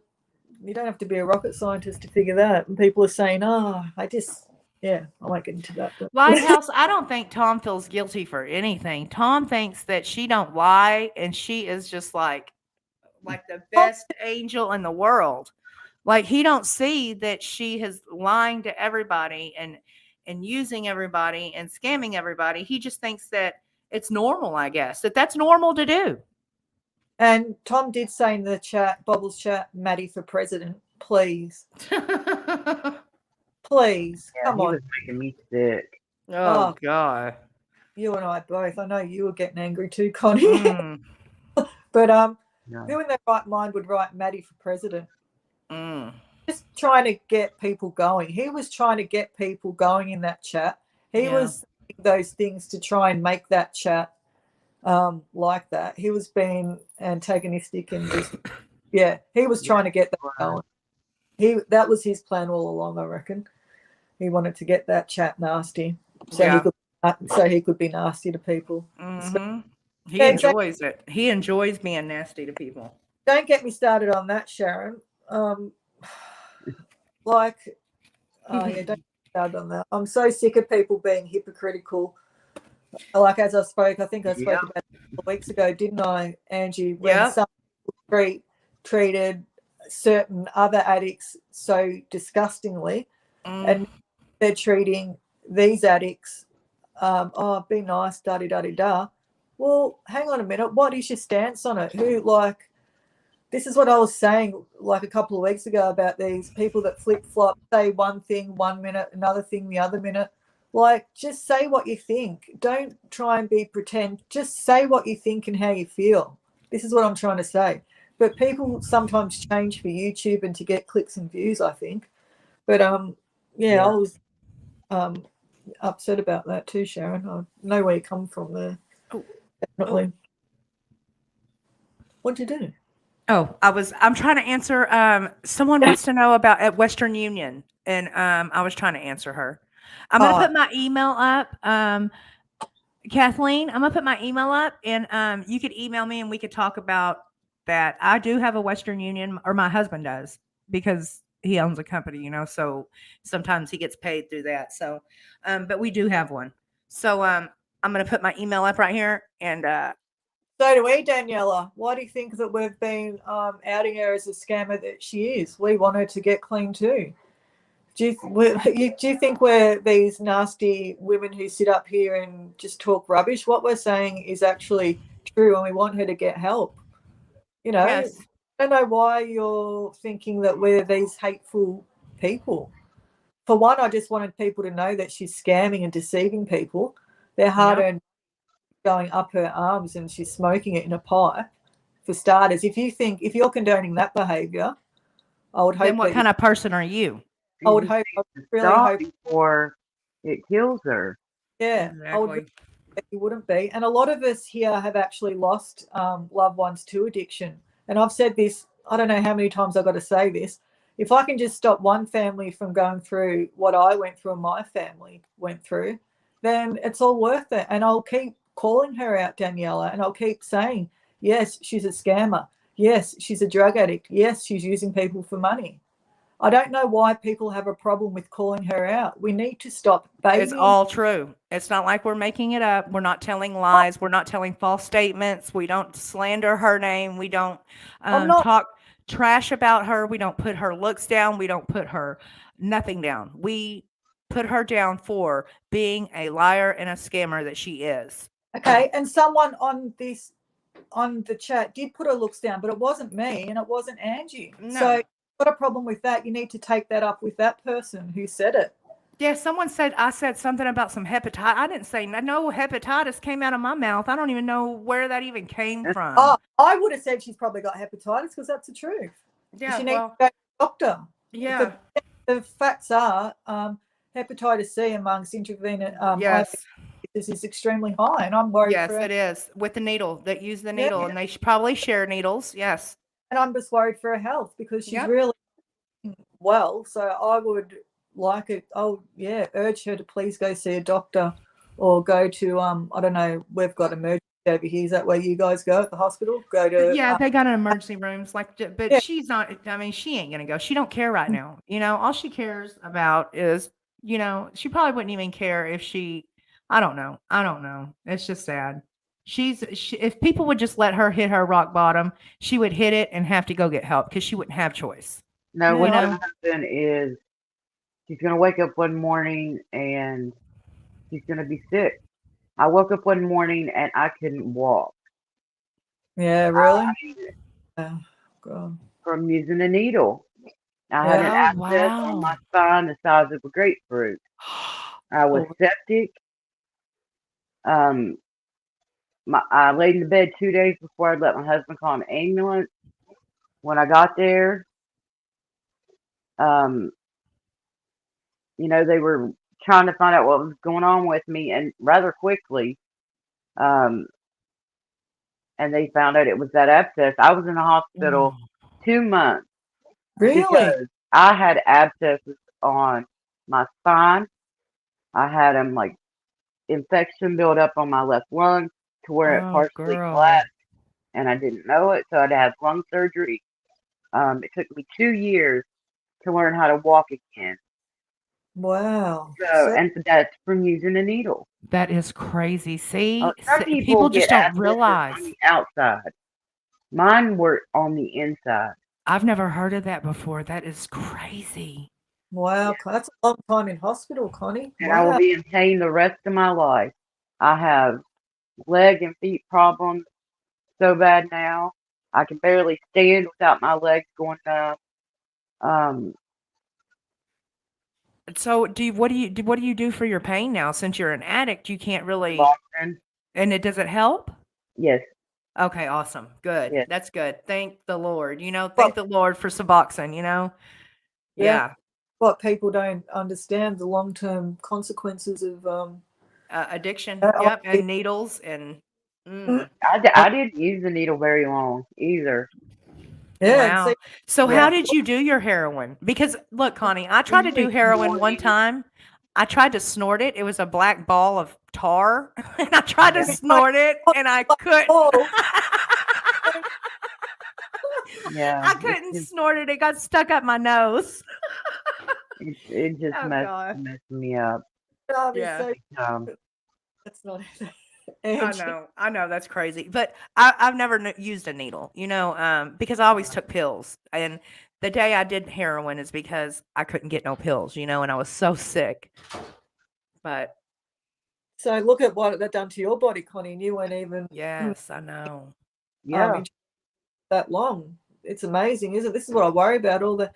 you don't have to be a rocket scientist to figure that. And people are saying, I won't get into that. Lighthouse, I don't think Tom feels guilty for anything. Tom thinks that she don't lie, and she is just like the best angel in the world. Like, he don't see that she is lying to everybody and using everybody and scamming everybody. He just thinks that it's normal, I guess, that's normal to do. And Tom did say in the chat, Bobbles chat, Maddie for president, please. Please, come on. He was making me sick. Oh, God. You and I both. I know you were getting angry too, Connie. But who in their right mind would write Maddie for president? Just trying to get people going. He was trying to get people going in that chat. He was saying those things to try and make that chat like that. He was being antagonistic and just he was trying to get that going. That was his plan all along, I reckon. He wanted to get that chat nasty, so he could be nasty to people. He enjoys it. He enjoys being nasty to people. Don't get me started on that, Sharon. Don't get me started on that. I'm so sick of people being hypocritical. Like, as I spoke about it a couple of weeks ago, didn't I, Angie? When some treated certain other addicts so disgustingly, and they're treating these addicts, be nice, da-di-da-di-da. Well, hang on a minute. What is your stance on it? This is what I was saying like a couple of weeks ago about these people that flip-flop, say one thing 1 minute, another thing the other minute. Like, just say what you think. Don't try and pretend. Just say what you think and how you feel. This is what I'm trying to say. But people sometimes change for YouTube and to get clicks and views, I think. But, I was upset about that too, Sharon. I know where you come from there. Definitely. What'd you do? I'm trying to answer. Someone wants to know about at Western Union, and I was trying to answer her. I'm going to put my email up. Kathleen, I'm going to put my email up, and you could email me and we could talk about that. I do have a Western Union, or my husband does, because he owns a company, so sometimes he gets paid through that. So, but we do have one. So, I'm going to put my email up right here, and so do we, Daniela. Why do you think that we've been outing her as a scammer that she is? We want her to get clean too. Do you think we're these nasty women who sit up here and just talk rubbish? What we're saying is actually true, and we want her to get help. Yes. I don't know why you're thinking that we're these hateful people. For one, I just wanted people to know that she's scamming and deceiving people. They're hard-earned going up her arms, and she's smoking it in a pipe. For starters, if you're condoning that behavior, I would hope. Then what kind of person are you? I would hope. Really hope before it kills her. Yeah, exactly. I would really hope you wouldn't be. And a lot of us here have actually lost loved ones to addiction. And I've said this, I don't know how many times I've got to say this. if I can just stop one family from going through what I went through and my family went through, then it's all worth it. And I'll keep calling her out, Daniela, and I'll keep saying, yes, she's a scammer. Yes, she's a drug addict. Yes, she's using people for money. I don't know why people have a problem with calling her out. We need to stop It's babying. all true. It's not like we're making it up. We're not telling lies. We're not telling false statements. We don't slander her name. We don't I'm not talk trash about her. We don't put her looks down. We don't put her nothing down. We put her down for being a liar and a scammer that she is. okay. And someone on the chat did put her looks down, but it wasn't me and it wasn't Angie. No. So if you've got a problem with that, you need to take that up with that person who said it. Yeah, someone said I said something about some hepatitis. I didn't say no hepatitis came out of my mouth. I don't even know where that even came from. Oh, I would have said she's probably got hepatitis because that's the truth. Yeah, She needs well, to go to the doctor. yeah, The facts are hepatitis C amongst intravenous yes. is extremely high, and I'm worried Yes, for her. it is. With the needle, that use the Yeah. needle, and they should probably share needles. Yes. And I'm just worried for her health because she's Yep. really well. So I would like it. Oh yeah, urge her to please go see a doctor or go to I don't know. We've got emergency over here. Is that where you guys go at the hospital? Go to Yeah, they got an emergency rooms, like, but Yeah. she's not. I mean, she ain't gonna go. She don't care right now. You know, all she cares about is, you know, she probably wouldn't even care if she. I don't know. I don't know. It's just sad. If people would just let her hit her rock bottom, she would hit it and have to go get help because she wouldn't have choice. No, Yeah. what's You going know? to happen is she's going to wake up one morning and she's going to be sick. I woke up one morning and I couldn't walk. Yeah, really. Oh, God. From using a needle. I had an Yeah. Oh, abscess on my wow. spine the size of a grapefruit. I was Oh, septic. I laid in the bed 2 days before I'd let my husband call an ambulance. When I got there, um, they were trying to find out what was going on with me, and rather quickly, um, and they found out it was that abscess. I was in the hospital 2 months really? because I had abscesses on my spine. I had them like infection build up on my left lung to where it Oh, partially girl. collapsed, and I didn't know it, so I'd have lung surgery. It took me 2 years to learn how to walk again. Wow. So, and that's from using a needle. That is crazy. See, Some people people just get don't abscesses realize. on the outside. Mine were on the inside. I've never heard of that before. That is crazy. Wow. That's a long time in hospital, Connie. And I will Wow. be in pain the rest of my life. I have leg and feet problems so bad now. I can barely stand without my legs going numb. So, what do you do for your pain now? Since you're an addict, you can't really. Boston. And does it help? Yes. Okay, awesome. Good. Yes. That's good. Thank the Lord. You know, Well, thank the Lord for Suboxone, you know? Yeah. what people don't understand the long-term consequences of Addiction. uh, Yep. And needles and I didn't use the needle very long either. yeah. And wow. see, So Yeah. how did you do your heroin? Because look, Connie, I tried to do Usually heroin one morning. time. I tried to snort it. It was a black ball of tar. And I tried to Yeah. snort it and I couldn't. oh, Yeah. I couldn't snort it. It got stuck up my nose. It just Oh, God. messed me up. Darby, Yeah. so Um, that's not it. I Angie. know, that's crazy. But I've never used a needle, you know, because I always took pills. And the day I did heroin is because I couldn't get no pills, you know, and I was so sick. But So look at what that done to your body, Connie, and you weren't even yes, I know. yeah. that long. It's amazing, isn't it? This is what I worry about, all the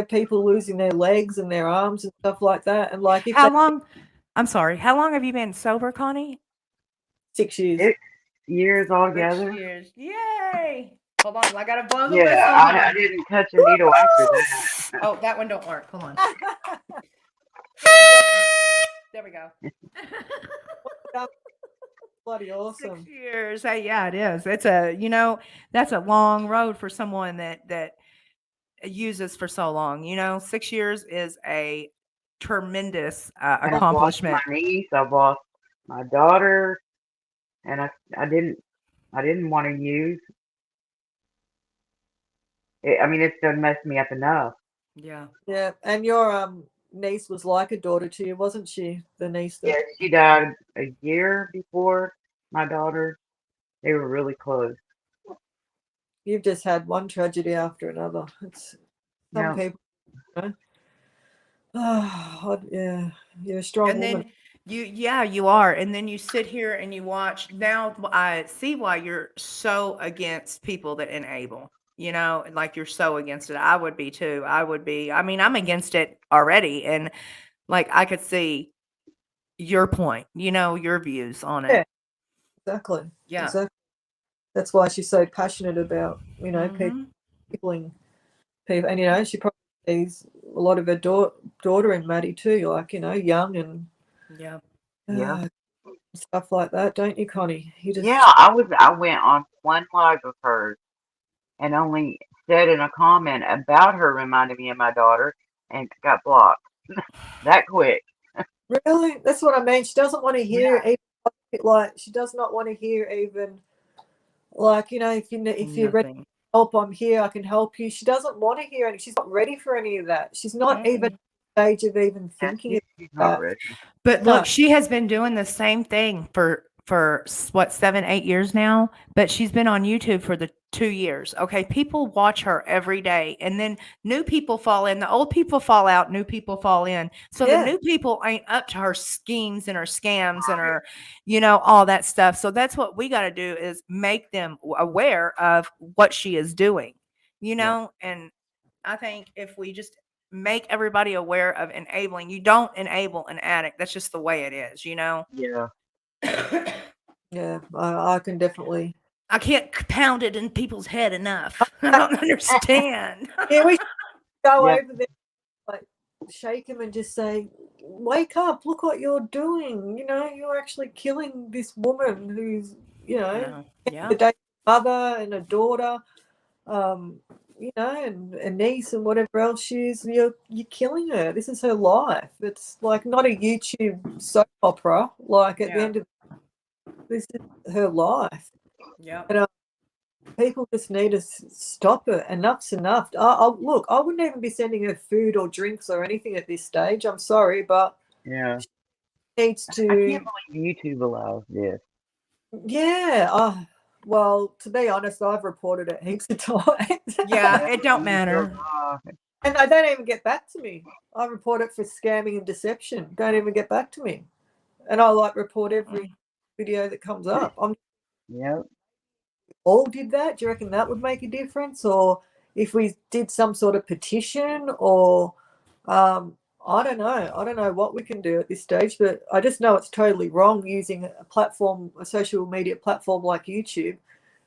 people losing their legs and their arms and stuff like that. And like if How long have you been sober, Connie? 6 years. 6 years 6 altogether. years. Yay. Hold on, I gotta blow the Yeah, whistle. I didn't touch a needle after that. Oh, that one don't work. Hold on. There we go. Bloody awesome. 6 years. Hey, yeah, it is. It's that's a long road for someone that uses for so long. 6 years is a tremendous And I've lost my accomplishment. niece, I've lost my daughter, and I didn't want to use it. I mean, it's done messed me up enough. Yeah. Yeah, and your niece was like a daughter to you, wasn't she? The niece that Yeah, she died a year before my daughter. They were really close. you've just had one tragedy after another. It's some Yeah, people, you know. Oh, yeah, you're a strong And woman. then you are. And then you sit here and you watch. Now I see why you're so against people that enable. Like you're so against it. I would be too. I would be. I mean, I'm against it already. And like I could see your point, your views on Yeah, it. exactly, Yeah. exactly. That's why she's so passionate about people, Hmm. people, and she probably sees a lot of her daughter in Maddie too, like young and Yeah. yeah, uh, stuff like that, don't you, Connie? You yeah. just I went on one live of hers and only said in a comment about her reminding me of my daughter and got blocked that quick. really, that's what I mean. She doesn't want to hear Yeah, even like she does not want to hear even like if you're ready Nothing. to help, I'm here, I can help you. She doesn't want to hear any. She's not ready for any of that. She's not even at Mm-mm. the stage of even yeah. thinking She's not about ready. But that. No, look, she has been doing the same thing for what 7, 8 years now. But she's been on YouTube for the 2 years. Okay, people watch her every day, and then new people fall in. The old people fall out. New people fall in. So the yeah, new people ain't up to her schemes and her scams and her, all that stuff. So that's what we got to do is make them aware of what she is doing. Yeah, And I think if we just make everybody aware of enabling, you don't enable an addict. That's just the way it is. yeah, I yeah. I can definitely. can't pound it in people's head enough. I don't understand. Yeah, we should go yeah, over there, like shake him and just say, "Wake up! Look what you're doing. You're actually killing this woman who's, I know. the Yeah. day mother and a daughter, um, and a niece and whatever else she is. You're killing her. This is her life. It's like not a YouTube soap opera. Like at the Yeah. end of this is her life. Yep. And people just need to stop it. Enough's enough. Look, I wouldn't even be sending her food or drinks or anything at this stage. I'm sorry, but yeah. she needs I can't to. believe YouTube allows this. Yeah. Well, to be honest, I've reported it heaps of times. Yeah. Yeah, It don't you go, matter. And they don't even get back to me. I report it for scamming and deception. Don't even get back to me. And I report every video that comes up. yeah, All did that. Do you reckon that would make a difference? Or if we did some sort of petition or I don't know. I don't know what we can do at this stage, but I just know it's totally wrong using a social media platform like YouTube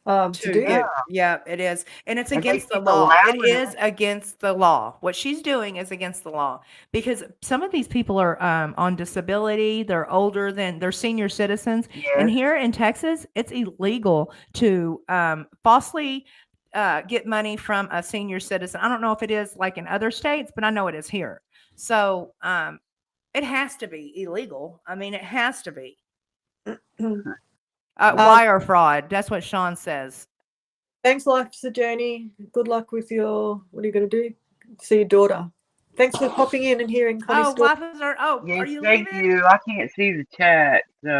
to do yeah. that. Yeah, it is. And it's And they against the keep law. It allowing it. is against the law. What she's doing is against the law because some of these people are on disability. They're senior citizens. And Yes, here in Texas, it's illegal to falsely get money from a senior citizen. I don't know if it is like in other states, but I know it is here. So it has to be illegal. I mean, it has to be. um, Wire fraud. That's what Sean says. Thanks, life's a journey. Good luck with what are you going to do? See your daughter. Thanks for popping in and hearing Connie's Oh, story. waffles are. Oh, are yes, you thank leaving? you. I can't see the chat, so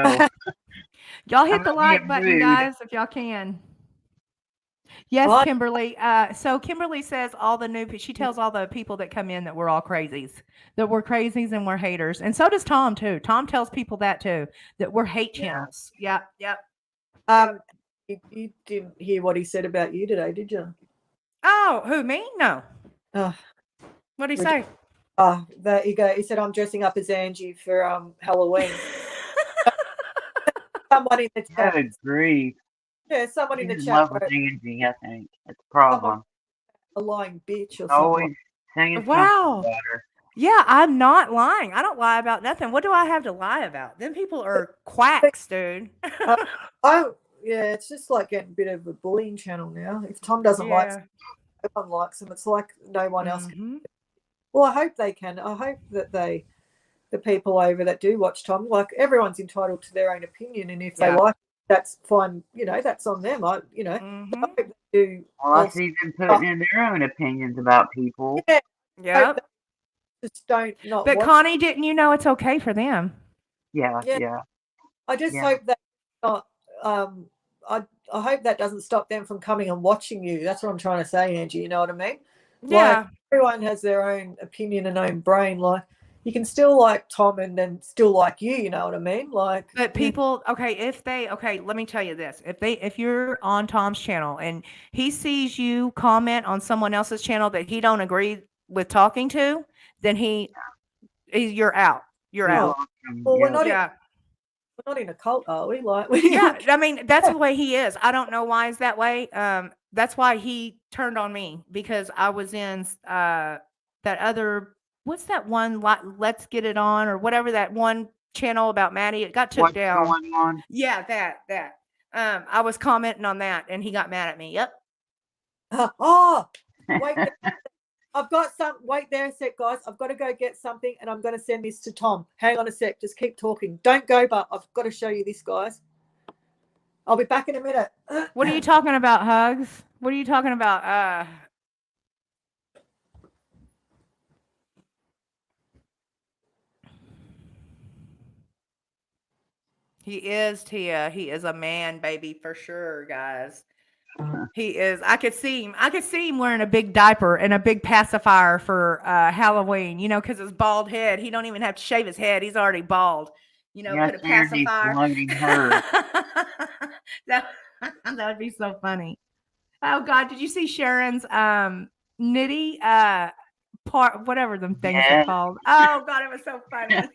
Y'all I'm hit the not like being button, rude. guys, if y'all can. Yes, Bye. Kimberly. So Kimberly says all the she tells all the people that come in that we're all crazies, that we're crazies and we're haters. And so does Tom, too. Tom tells people that, too, that we're hate Yeah. channels. Yep, yep. You didn't hear what he said about you today, did you? Oh, who, me? No. Oh, What'd he say? there you go. He said I'm dressing up as Angie for Halloween. Someone in the chat, Good grief. someone She's in the in chat love with wrote, Angie, I think. That's a someone problem. a lying bitch or something. Always saying something Wow. about her. Yeah, I'm not lying. I don't lie about nothing. What do I have to lie about? Them people are quacks, dude. Oh, yeah, it's just like getting a bit of a bullying channel now. If Tom doesn't like, Yeah. no one likes them. It's like no one else. Mhm. Well, I hope they can. I hope that the people over that do watch Tom, like everyone's entitled to their own opinion, and if they Yeah. like, that's fine. That's on them. I Mhm. hope they do. Well, I Also, see them putting in their own opinions about people. yeah, hope Yep. they just don't not But watch. Connie, didn't you know it's okay for them? Yeah, Yeah. yeah. I just Yeah. hope that not. I hope that doesn't stop them from coming and watching you. That's what I'm trying to say, Angie. You know what I mean? Like Yeah. everyone has their own opinion and own brain. Like you can still like Tom and then still like you. You know what I mean? Like, But people, okay, let me tell you this. If you're on Tom's channel and he sees you comment on someone else's channel that he don't agree with talking to, then you're out. You're You oh, out. lost them. well, Yeah. we're not in a cult, are we? Like, we Yeah, I mean, that's the way he is. I don't know why he's that way. That's why he turned on me because I was in that other what's that one Let's Get It On or whatever that one channel about Maddie. It got took What's down. going on? Yeah, that. I was commenting on that and he got mad at me. Yep. oh, wait. I've got some. Wait there a sec, guys. I've got to go get something, and I'm going to send this to Tom. Hang on a sec. Just keep talking. Don't go, but I've got to show you this, guys. I'll be back in a minute. What are you talking about, Hugs? What are you talking about? He is, Tia. He is a man, baby, for sure, guys. He is. I could see him. I could see him wearing a big diaper and a big pacifier for Halloween. Because his bald head. He don't even have to shave his head. He's already bald. Yeah, Put a Sandy's pacifier. loading her. that that would be so funny. Oh God, did you see Sharon's nitty part? Whatever them things are Yes. called. Oh God, it was so funny.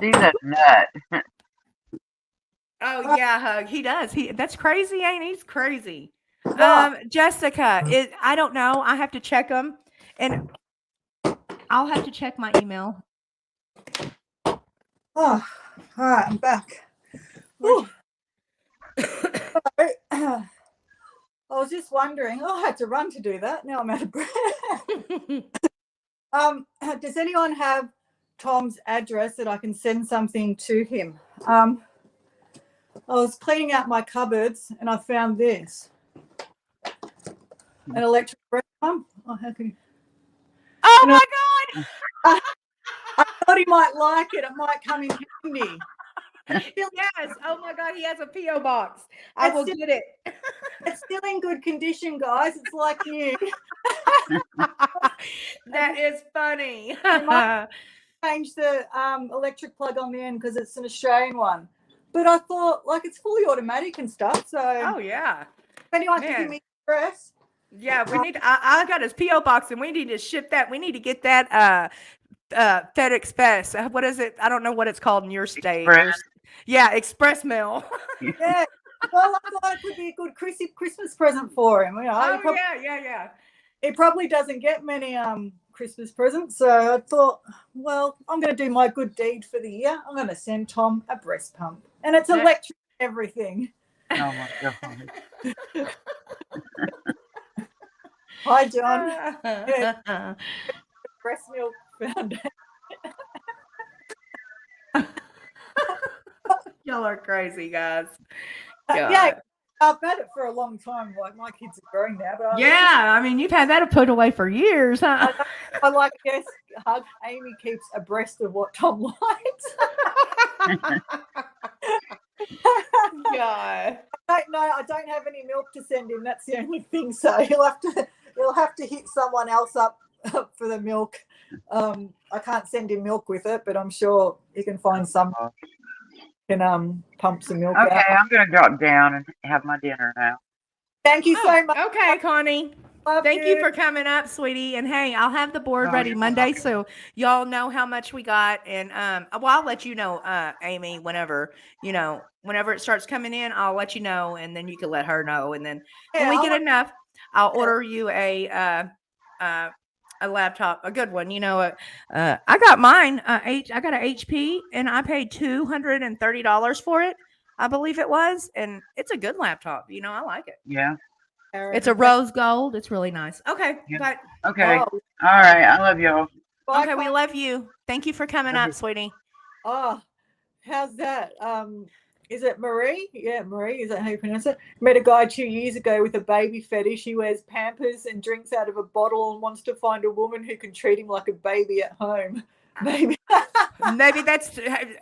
She's a nut. Oh yeah, Hug. He does. That's crazy, ain't he? He's crazy. What? Jessica, I don't know. I have to check them, and I'll have to check my email. Oh, all right. I'm back. Where'd I was just wondering. Oh, I had to run to do that. Now I'm out of breath. Does anyone have Tom's address that I can send something to him? I was cleaning out my cupboards and I found this. An electric breast pump. Oh, how can you? Oh my God! I thought he might like it. It might come in handy. Yes. Oh my God, he has a PO box. I will get it. It's still in good condition, guys. It's like new. That is funny. Change the electric plug on the end because it's an Australian one. But I thought, like, it's fully automatic and stuff. So, Oh yeah. if anyone can give me address. Yeah, we need. I got his PO box, and we need to ship that. We need to get that. Fed Express. What is it? I don't know what it's called in your state. Express. Yeah, Express Mail. Yeah. Well, I thought it could be a good Christmas present for him. Oh yeah. He probably doesn't get many Christmas presents, so I thought, well, I'm going to do my good deed for the year. I'm going to send Tom a breast pump, and it's electric everything. Oh my God. Hi, John. Yeah. Breast milk foundation. Y'all are crazy, guys. Yeah, I've had it for a long time. Like my kids are growing now, but I mean, you've had that put away for years, huh? I like. Yes, Hug. Amy keeps abreast of what Tom likes. God. I don't have any milk to send him. That's the only thing. So he'll have to hit someone else up for the milk. I can't send him milk with it, but I'm sure he can find some. Can pump some milk out. Okay, I'm gonna drop down and have my dinner now. Thank you so much. Okay, Connie. Thank you for coming up, sweetie. And hey, I'll have the board ready Monday, so y'all know how much we got. And well, I'll let you know, Amy, whenever it starts coming in, I'll let you know, and then you can let her know. And then when we get enough, I'll order you a laptop, a good one. I got mine. I got an HP, and I paid $230 for it. I believe it was, and it's a good laptop. I like it. Yeah. Karen. It's a rose gold. It's really nice. Okay, Yeah. but Okay. Oh, All right. I love y'all. bye, okay, we Connie. love you. Thank you for coming Love up, you. sweetie. Oh, how's that? Is it Marie? Yeah, Marie. Is that how you pronounce it? Met a guy 2 years ago with a baby fetish. He wears Pampers and drinks out of a bottle and wants to find a woman who can treat him like a baby at home. Maybe. Maybe that's.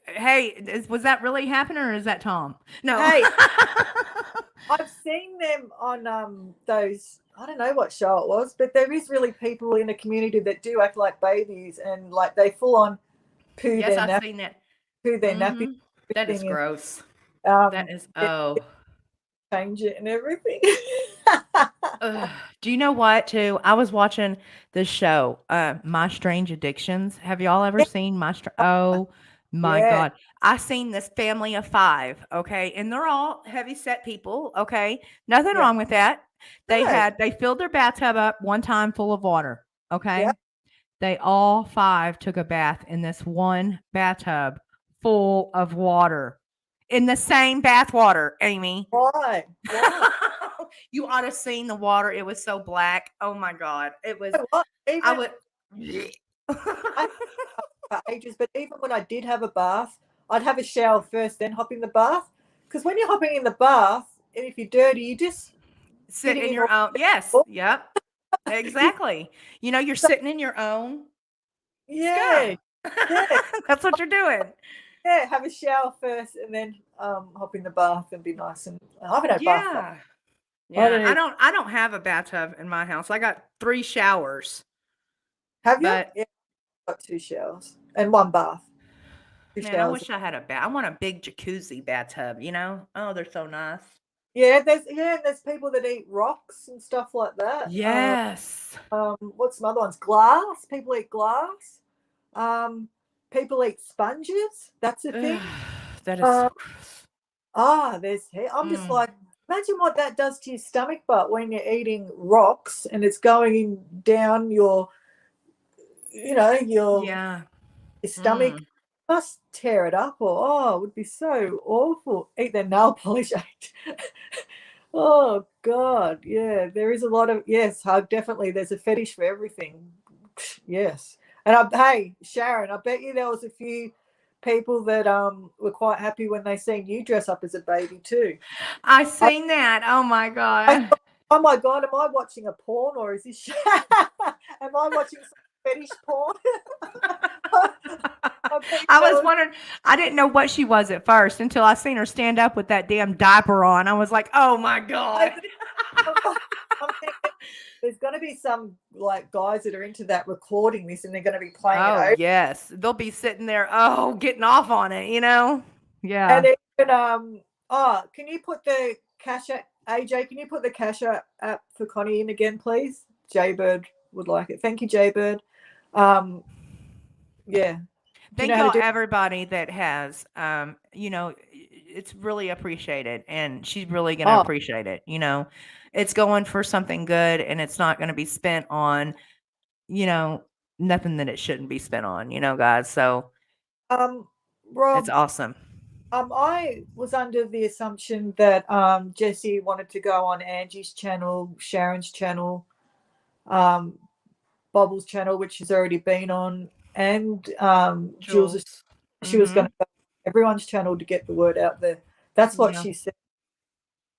Hey, was that really happening, or is that Tom? No. Hey, I've seen them on those. I don't know what show it was, but there is really people in the community that do act like babies and like they full on poo Yes, their I've seen that. nappy Mhm. That is thing gross. and That is they oh. change it and everything. Ugh. Do you know what? Too, I was watching this show, My Strange Addictions. Have y'all ever seen Oh my Yeah, God! I seen this family of 5. Okay, and they're all heavy set people. Okay, nothing yeah, wrong with that. no, They filled their bathtub up one time full of water. yeah. Okay, they all 5 took a bath in this one bathtub full of water, in the same bath water, Amy. Why? Why? You ought to have seen the water. It was so black. Oh my God. It was, What? I Even would. I for ages, but even when I did have a bath, I'd have a shower first, then hop in the bath. Because when you're hopping in the bath, and if you're dirty, you just Sit sitting in in your all. own. Yes. Yep. Exactly. You're sitting in your own Yeah, scum. yeah, That's what you're doing. yeah. Have a shower first, and then hop in the bath and be nice. And I haven't had bath. Yeah. I Yeah. don't even, I don't have a bathtub in my house. I got 3 showers, have you? but Yeah, I've got 2 showers and one bath. Two man, I showers. wish I had a bath. I want a big jacuzzi bathtub. Oh, they're so nice. There's people that eat rocks and stuff like that. Yes. What's some other ones? Glass. People eat glass. Um, People eat sponges. That's a Ugh, thing. that is Uh, so gross. there's hair. I'm just Mm. like, imagine what that does to your stomach, but when you're eating rocks and it's going down Yeah. your stomach, Mm. must tear it up, or it would be so awful. Eat their nail polish. Oh God, yeah, there is a lot of yes, definitely. There's a fetish for everything. Yes, and hey, Sharon, I bet you there was a few people that were quite happy when they seen you dress up as a baby too. I I, seen that. Oh my I God. thought, oh my God, am I watching a porn or is this? Am I watching some fetish porn? I bet you I there was was. wondering, I didn't know what she was at first until I seen her stand up with that damn diaper on. I was like, oh my God. I'm thinking there's going to be some like guys that are into that recording this, and they're going to be playing it Oh, over. yes. They'll be sitting there, getting off on it. And Yeah. even can you put the cash app, AJ? Can you put the cash app for Connie in again, please? Jaybird would like it. Thank you, Jaybird. Yeah. Do you know Thank how to y'all, do? everybody that has, it's really appreciated, and she's really going to Oh, appreciate it. It's going for something good, and it's not going to be spent on, you know, nothing that it shouldn't be spent on, guys. So it's Rob. awesome. I was under the assumption that Jesse wanted to go on Angie's channel, Sharon's channel, um, Bobble's channel, which she's already been on, and Jules. Jules. She was going Mm-hmm. to go on everyone's channel to get the word out there. That's what Yeah. she said.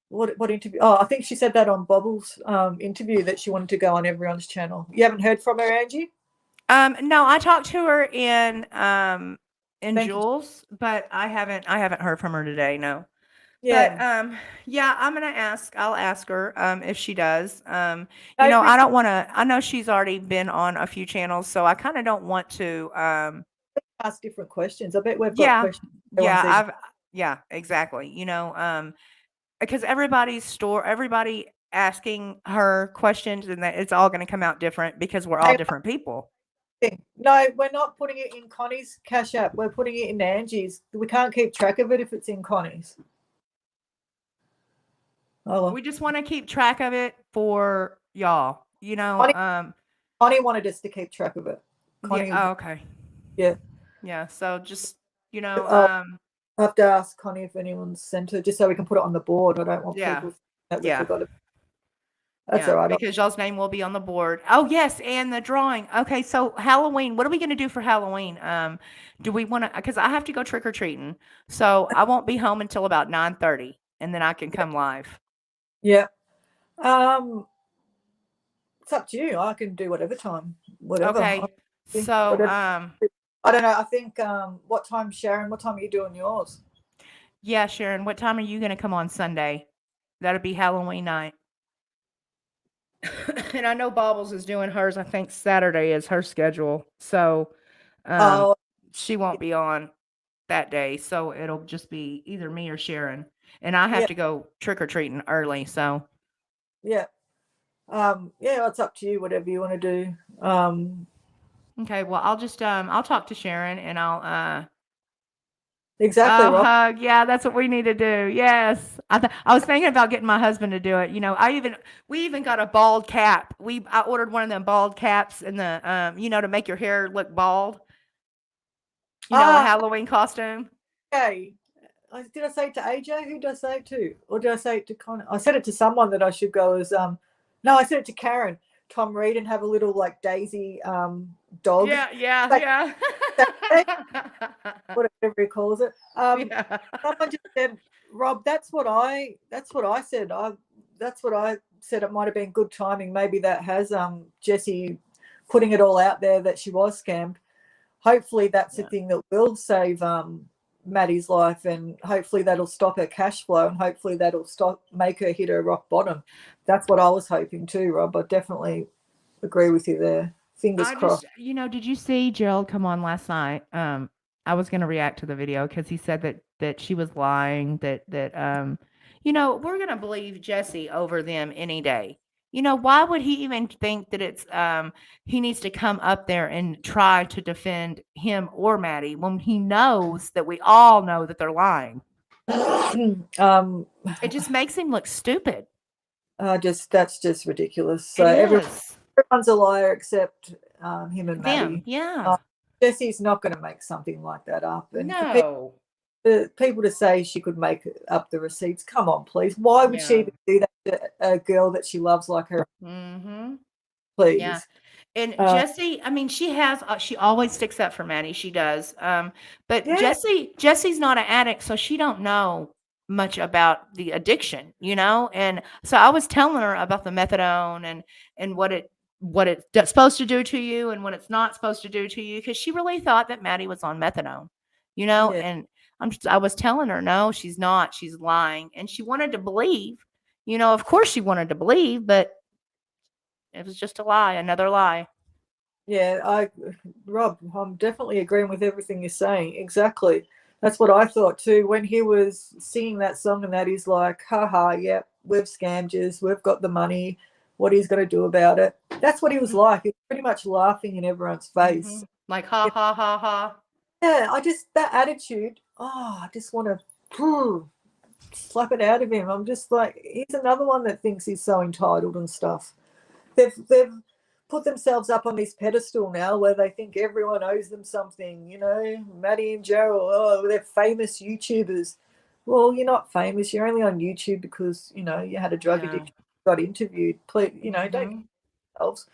What interview? Oh, I think she said that on Bobble's interview that she wanted to go on everyone's channel. You haven't heard from her, Angie? No, I talked to her in Thank you. Jules, but I haven't heard from her today, no. But Yeah. yeah, I'll ask her if she does. No, I Christy don't want to. I know she's already been on a few channels, so I kind of don't want to asked different questions. I bet we've got yeah. questions everyone's Yeah, even. yeah, exactly. Because everybody asking her questions, and that it's all going to come out different because we're all different people. No, we're not putting it in Connie's Cash App. We're putting it in Angie's. We can't keep track of it if it's in Connie's. Oh well. We just want to keep track of it for y'all. Connie wanted us to keep track of it. Yeah. Connie, Oh, okay. yeah. Yeah. So just I'll have to ask Connie if anyone's sent her, just so we can put it on the board. I don't want yeah, people that we yeah. forgot it. That's Yeah, all right. because y'all's name will be on the board. Oh yes, and the drawing. Okay, so Halloween. What are we gonna do for Halloween? Do we want to? Because I have to go trick or treating, so I won't be home until about 9:30, and then I can come live. Yeah. It's up to you. I can do whatever time, whatever. Okay, so Whatever. I don't know. I think what time, Sharon? What time are you doing yours? yeah, Sharon, what time are you gonna come on Sunday? That'll be Halloween night. And I know Baubles is doing hers. I think Saturday is her schedule, so um, Oh, she won't be on that day. So it'll just be either me or Sharon, and I have yeah, to go trick or treating early. So yeah. Yeah, it's up to you. Whatever you want to do. okay, well I'll just I'll talk to Sharon and Exactly, I'll Rob. hug. Yeah, that's what we need to do. Yes, I was thinking about getting my husband to do it. You know, we even got a bald cap. I ordered one of them bald caps in the to make your hair look bald. You know, a Ah, Halloween costume. okay. Did I say it to AJ? Who did I say it to? Or did I say it to Connie? I said it to someone that I should go as no, I said it to Karen, Tom Reed, and have a little like Daisy dog. Yeah, yeah, Like, yeah. whatever he calls it. Yeah. Someone just said, Rob, that's what I said. That's what I said. It might have been good timing. Maybe that has Jessie putting it all out there that she was scammed. Hopefully that's the Yeah. thing that will save Maddie's life, and hopefully that'll stop her cash flow, and hopefully that'll make her hit her rock bottom. That's what I was hoping too, Rob. I definitely agree with you there. Fingers I just, crossed. did you see Gerald come on last night? I was gonna react to the video because he said that she was lying, we're gonna believe Jesse over them any day. Why would he even think that it's he needs to come up there and try to defend him or Maddie when he knows that we all know that they're lying? um, It just makes him look stupid. that's just ridiculous. So It is. everyone's a liar except him and Them, Maddie. yeah. Jesse's not going to make something like that up, and No. for people to say she could make up the receipts, come on, please. Why would she Yeah. even do that to a girl that she loves like her? Mm-hmm. Yeah. Please. And Jessie, I mean, she always sticks up for Maddie. She does. But Yeah, Jessie's not an addict, so she don't know much about the addiction, And so I was telling her about the methadone and what it's supposed to do to you and what it's not supposed to do to you, because she really thought that Maddie was on methadone, yeah, And I was telling her, no, she's not. She's lying, and she wanted to believe. Of course she wanted to believe, but it was just a lie, another lie. yeah. Rob, I'm definitely agreeing with everything you're saying. Exactly. That's what I thought too. When he was singing that song and that, he's like, haha, yep, we've scammed you, we've got the money. What he's going to do about it? That's what he was like. He was pretty much laughing in everyone's face. Like, ha, ha, ha, ha. Yeah, that attitude, I just want to slap it out of him. I'm just like, he's another one that thinks he's so entitled and stuff. They've put themselves up on this pedestal now where they think everyone owes them something. Maddie and Gerald, they're famous YouTubers. Well, you're not famous. You're only on YouTube because you had a drug addiction, got interviewed. Please, don't get themselves.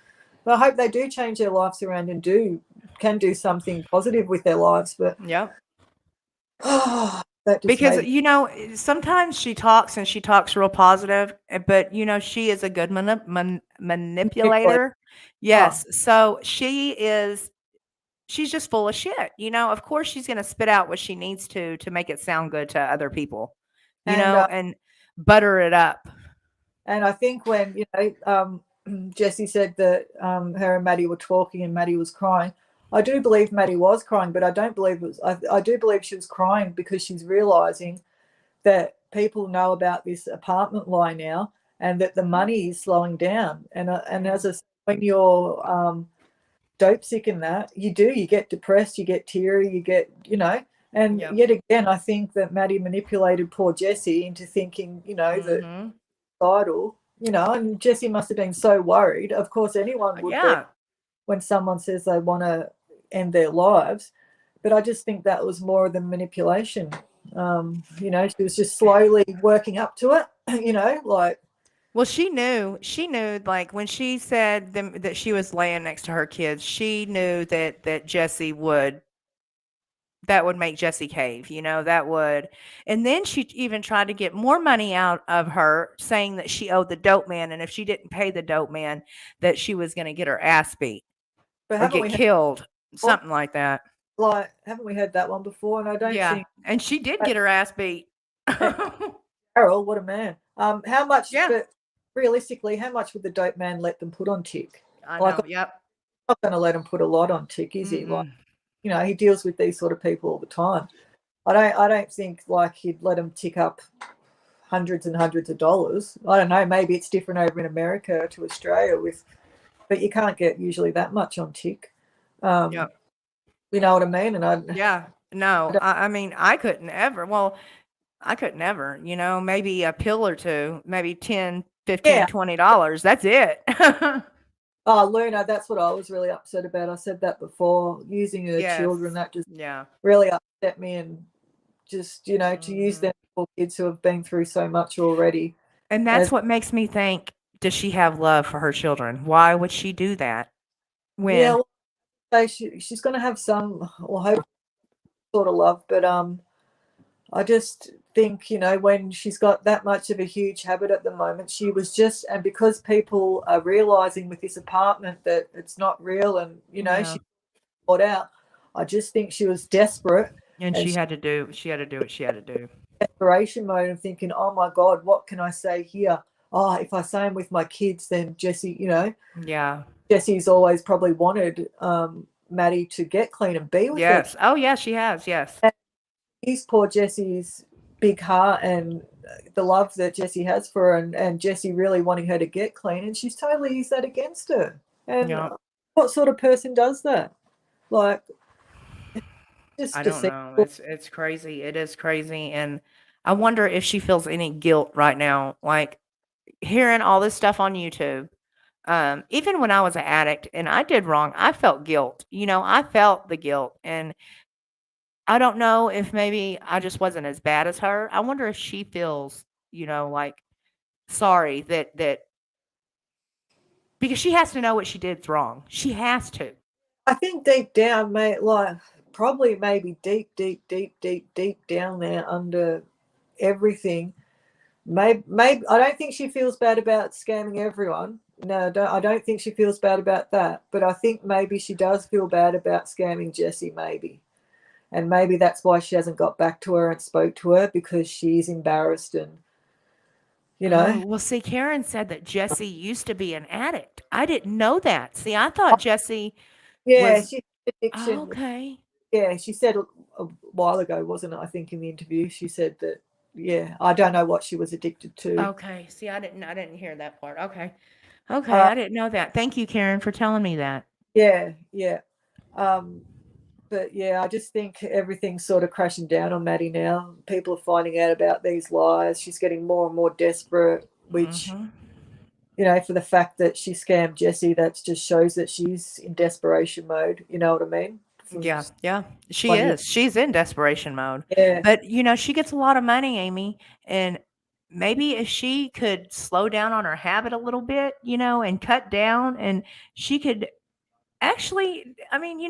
But I hope they do change their lives around and can do something positive with their lives. But Yep. that just Because sometimes she talks real positive, but she is a good manipulator. Yes, so she's just full of shit. Of course she's going to spit out what she needs to make it sound good to other people. And butter it up. And I think when Jessie said that her and Maddie were talking and Maddie was crying, I do believe Maddie was crying, but I don't believe it was. I do believe she was crying because she's realizing that people know about this apartment lie now, and that the money is slowing down. And as I said, when you're dope sick in that, you get depressed, you get teary, you get And yet again, I think that Maddie manipulated poor Jessie into thinking, that idol, and Jessie must have been so worried. Of course, anyone would be when someone says they want to end their lives. But I just think that was more of the manipulation. She was just slowly working up to it, like Well, she knew, like, when she said that she was laying next to her kids, she knew that Jesse would that would make Jesse cave, that would. And then she even tried to get more money out of her, saying that she owed the dope man, and if she didn't pay the dope man, that she was going to get her ass beat But or haven't get we had killed, one? something like that. Like, haven't we had that one before? And I don't Yeah, think. and she did get her ass beat. And Carol, what a man. How much? Yeah, But realistically, how much would the dope man let them put on Tick? I Like, know. I'm Yep. not going to let him put a lot on Tick, is he? Like, Mm-mm. he deals with these sort of people all the time. I don't think like he'd let them tick up hundreds and hundreds of dollars. I don't know. Maybe it's different over in America to Australia but you can't get usually that much on Tick. Um, Yep. you know what I mean? And Yeah. No, don't, I mean, I couldn't ever. Well, I couldn't ever, maybe a pill or two, maybe 10, 15, yeah. $20. That's it. Oh, Luna, that's what I was really upset about. I said that before. Using her Yes. children, that just Yeah. really upset me. And just to use Mhm. them for kids who have been through so much already. And that's As what makes me think, does she have love for her children? Why would she do that yeah, when well, so she's going to have some, or hope sort of love, but I just think, when she's got that much of a huge habit at the moment, she was just, and because people are realizing with this apartment that it's not real and, yeah, she got out, I just think she was desperate and and she she had to do what she had to do. desperation mode and thinking, oh my God, what can I say here? Oh, if I say I'm with my kids, then Jesse, Yeah. Jesse's always probably wanted Maddie to get clean and be with her. Yes. Oh, yeah, she has. Yes. He's poor Jesse's big heart and the love that Jesse has for her, and Jesse really wanting her to get clean, and she's totally used that against her. And Yeah. what sort of person does that? Like, just I don't deceitful. know. It's crazy. It is crazy, and I wonder if she feels any guilt right now, like hearing all this stuff on YouTube. Even when I was an addict and I did wrong, I felt guilt. I felt the guilt, and I don't know if maybe I just wasn't as bad as her. I wonder if she feels, like sorry that because she has to know what she did's wrong. She has to. I think deep down, mate, like probably maybe deep, deep, deep, deep, deep down there under everything. Maybe I don't think she feels bad about scamming everyone. No, I don't think she feels bad about that. But I think maybe she does feel bad about scamming Jesse, maybe. And maybe that's why she hasn't got back to her and spoke to her, because she's embarrassed and you Oh, know well, see, Karen said that Jesse used to be an addict. I didn't know that. See, I thought Jesse yeah, was she's oh, addiction. okay. Yeah, she said a while ago, wasn't it? I think in the interview she said that. Yeah, I don't know what she was addicted to. Okay. See, I didn't hear that part. Okay. Okay, uh, I didn't know that. Thank you, Karen, for telling me that. yeah, yeah. um but yeah, I just think everything's sort of crashing down on Maddie now. People are finding out about these lies. She's getting more and more desperate, which, Mhm. for the fact that she scammed Jesse, that just shows that she's in desperation mode. You know what I mean? From Yeah, yeah, she one year. is. She's in desperation mode. Yeah. But, she gets a lot of money, Amy, and maybe if she could slow down on her habit a little bit, and cut down, and she could actually, I mean,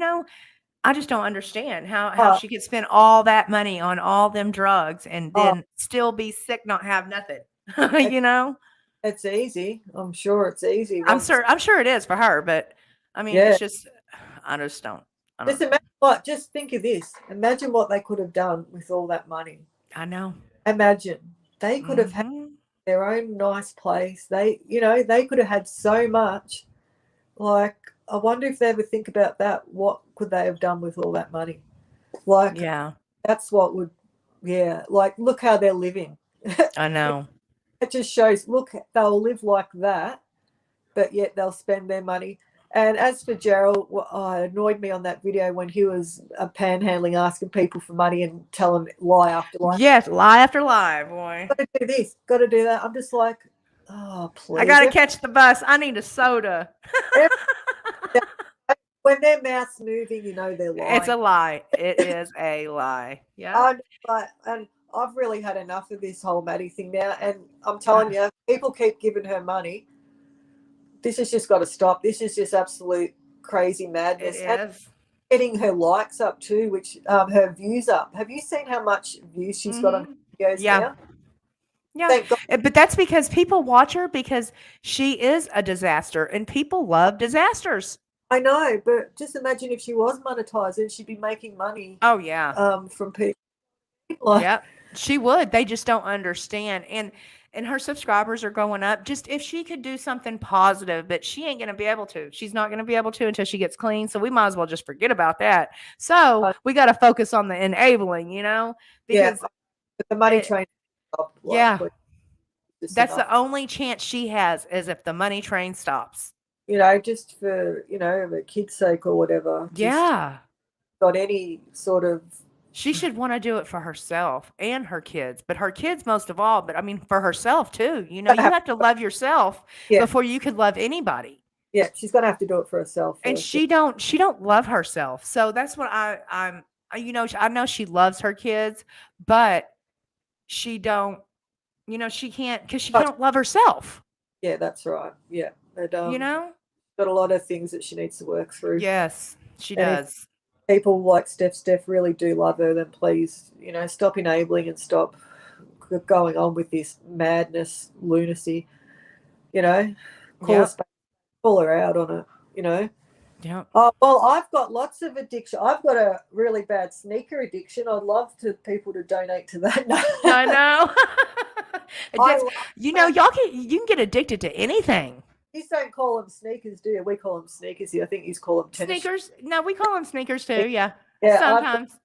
I just don't understand how Oh, she could spend all that money on all them drugs and oh, then still be sick, not have nothing. it, You know? it's easy. I'm sure it's easy I'm once. sure I'm sure it is for her, but I mean, Yeah. it's just I don't Just know. imagine what. Just think of this. Imagine what they could have done with all that money. I know. Imagine they could have had Mhm. their own nice place. They could have had so much. Like, I wonder if they ever think about that. What could they have done with all that money? Like, Yeah, that's what would, yeah. Like, look how they're living. I know. It just shows. Look, they'll live like that, but yet they'll spend their money. And as for Gerald, it annoyed me on that video when he was panhandling, asking people for money and telling lie after lie. Yes, lie after lie, boy. Got to do this, got to do that. I'm just like, oh, I please. gotta catch the bus. I need a soda. Every- when their mouth's moving, they're It's lying. a lie. It is a lie. Yeah. I'm like, and I've really had enough of this whole Maddie thing now, and I'm telling you, people keep giving her money. This has just got to stop. This is just absolute crazy It madness. And is. getting her likes up too, which her views up. Have you seen how much views she's got on Mhm. videos Yeah. now? Yeah. Thank God. But that's because people watch her because she is a disaster and people love disasters. I know, but just imagine if she was monetized, she'd be making money Oh yeah. from people. Like, Yep. She would. They just don't understand. And her subscribers are going up. Just if she could do something positive, but she ain't going to be able to. She's not going to be able to until she gets clean. So we might as well just forget about that. So we got to focus on the enabling, yeah, because but the money it, train stopped. yeah, Like, just that's enough. the only chance she has is if the money train stops. Just for the kids' sake or whatever. Just Yeah. got any sort of She should want to do it for herself and her kids, but her kids most of all, but I mean for herself too. You have to love yourself yeah, before you could love anybody. yeah. She's gonna have to do it for herself And first. she don't love herself. So that's what I know she loves her kids, but she don't, she can't cuz she can't love herself, Yeah, that's right. Yeah, but you know? got a lot of things that she needs to work through. Yes, she And if does. people like Steph really do love her, then please, stop enabling and stop going on with this madness, lunacy. You know, call Yep. us back, call her out on it. Yep. Oh, well, I've got lots of addiction. I've got a really bad sneaker addiction. I'd love people to donate to that. I know. I That's, love you can get addicted to anything. You don't call them sneakers, do you? We call them sneakers here. I think you call them tennis shoes. Sneakers. No, we call them sneakers too. Yeah. Yeah, I've got Sometimes.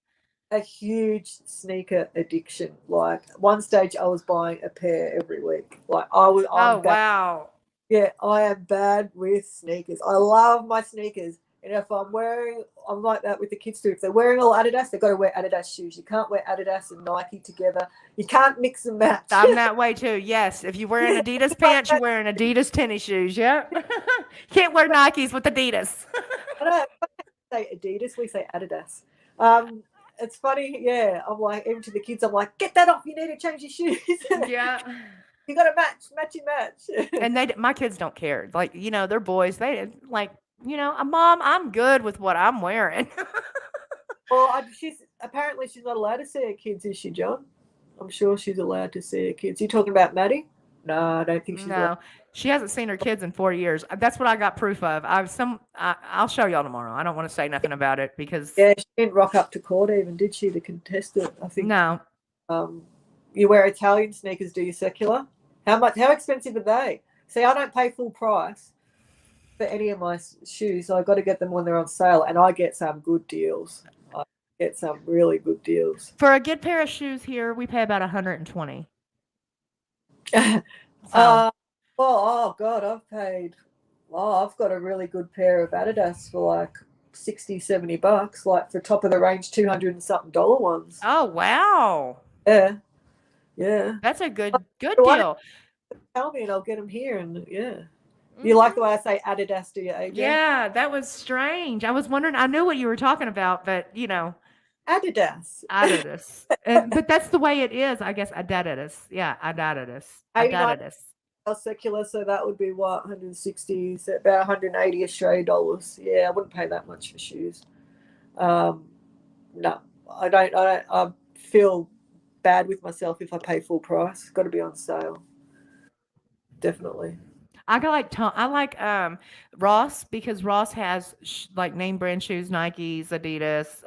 a huge sneaker addiction. Like one stage, I was buying a pair every week. Like I'm Oh, bad. wow. Yeah, I am bad with sneakers. I love my sneakers. And if I'm like that with the kids too. If they're wearing all Adidas, they've got to wear Adidas shoes. You can't wear Adidas and Nike together. You can't mix and match. I'm that way too. Yes. If you're wearing Adidas pants, you're wearing Adidas tennis shoes. Yep. Can't wear Nikes with Adidas. I don't say Adidas, we say Adidas. It's funny, yeah. I'm like, even to the kids, I'm like, get that off. You need to change your shoes. Yeah. You got to match. And my kids don't care. Like, they're boys. They like, Mom, I'm good with what I'm wearing. Well, apparently she's not allowed to see her kids, is she, John? I'm sure she's allowed to see her kids. You talking about Maddie? No, I don't think she's allowed. No, she hasn't seen her kids in 4 years. That's what I got proof of. I'll show y'all tomorrow. I don't want to say nothing about it because Yeah, she didn't rock up to court even, did she, to contest it? I think. no, You wear Italian sneakers, do you, secular? How expensive are they? See, I don't pay full price for any of my shoes. I got to get them when they're on sale, and I get some good deals. I get some really good deals. for a good pair of shoes here, we pay about 120. Oh God, I've got a really good pair of Adidas for like $60-$70, like for top of the range $200 and something ones. Oh wow, Yeah. that's a good Why deal. Tell me and I'll get them here. And yeah, you like the way I say Adidas, do you, AJ? Yeah, that was strange. I was wondering. I knew what you were talking about, but Adidas. Adidas. But that's the way it is, I guess. Adidas. Yeah, Adidas. 89 Adidas. secular, so that would be what, 160, so about 180 Australian dollars. Yeah, I wouldn't pay that much for shoes. No, I don't. I feel bad with myself if I pay full price. Got to be on sale. Definitely. I like Ross because Ross has like name brand shoes, Nikes, Adidas,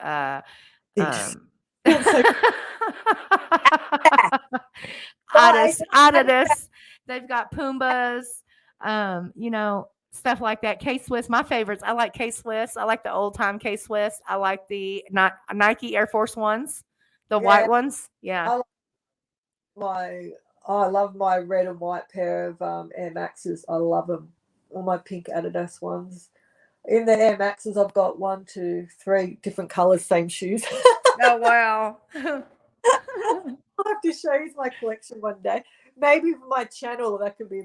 Adidas. They've got Pumbas, stuff like that. K-Swiss, my favorites. I like K-Swiss. I like the old time K-Swiss. I like the Nike Air Force Ones, the white ones. Yeah. I love my red and white pair of Air Maxes. I love them. All my pink Adidas ones. In the Air Maxes, I've got 1, 2, 3 different colors, same shoes. Oh wow. I'll have to show you my collection one day. Maybe for my channel, that could be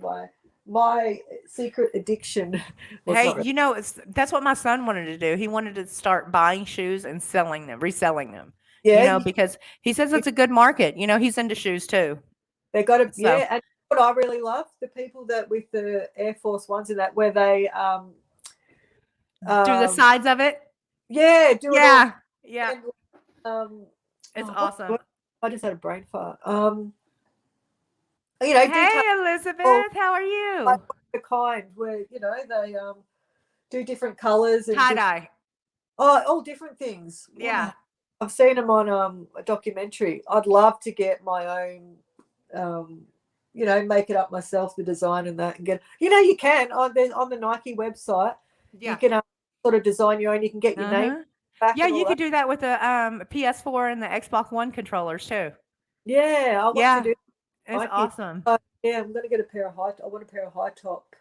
my secret addiction. Well, Hey, that's what my son wanted to do. He wanted to start buying shoes and selling them, reselling them. Yeah, because he says it's a good market. He's into shoes too. they got to, So yeah. And what I really love, the people that with the Air Force Ones and that, where they, do the sides of it. yeah, do it all. Yeah. Yeah. And, It's oh, awesome. I just had a brain fart. Hey, Elizabeth, how are you? like the kind where they do different colors and Tie dye. all different things. Yeah. Wow. I've seen them on a documentary. I'd love to get my own, make it up myself, the design and that, and get. You can on the Nike website. Yeah. You can sort of design your own. You can get your name back. Yeah, and all you that. could do that with the PS4 and the Xbox One controllers too. Yeah, I want to do. It's Nike. awesome. Yeah, I'm going to get a pair of I want a pair of high top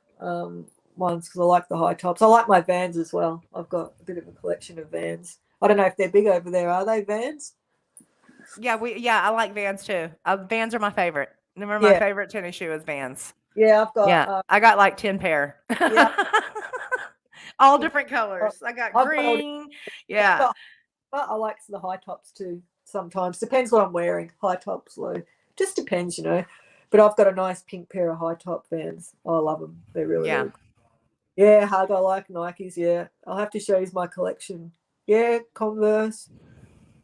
ones because I like the high tops. I like my Vans as well. I've got a bit of a collection of Vans. I don't know if they're big over there. Are they Vans? Yeah, I like Vans too. Vans are my favorite. My favorite tennis shoe is Vans. Yeah, I've got. I got like 10 pair. Yeah, all different colors. I got green. Yeah. But I like the high tops too. Sometimes depends what I'm wearing. High tops, low. Just depends, But I've got a nice pink pair of high top Vans. I love them. They're really, really cool. Yeah, hug. I like Nikes. Yeah, I'll have to show you my collection. Yeah, Converse,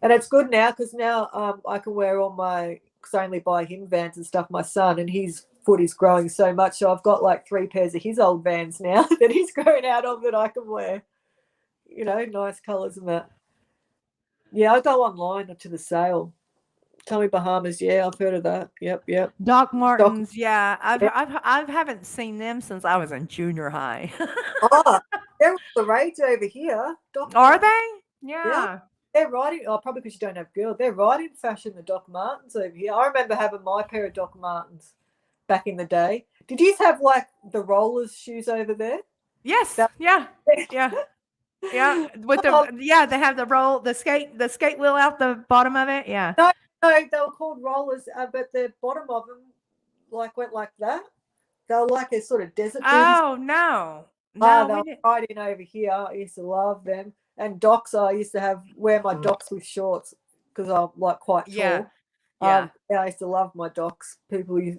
and it's good now because now I can wear all my. Because I only buy him Vans and stuff. My son, and his foot is growing so much, so I've got like 3 pairs of his old Vans now that he's grown out of that I can wear. Nice colours and that. Yeah, I go online to the sale. Tommy Bahamas, yeah, I've heard of that. Yep. Doc Martens, yeah. I haven't seen them since I was in junior high. Oh, they're all the rage over here. Are they? Yeah. They're riding. Oh, probably because you don't have girls. They're riding fashion, the Doc Martens over here. I remember having my pair of Doc Martens back in the day. Did you have like the rollers shoes over there? Yes. Yeah. With they have the skate wheel out the bottom of it. Yeah. No, they were called rollers, but the bottom of them went like that. They were like a sort of desert boots. Oh no. They were right in over here. I used to love them. And Docs, I used to wear my Docs with shorts because I'm like quite tall. Yeah. I used to love my Docs. People use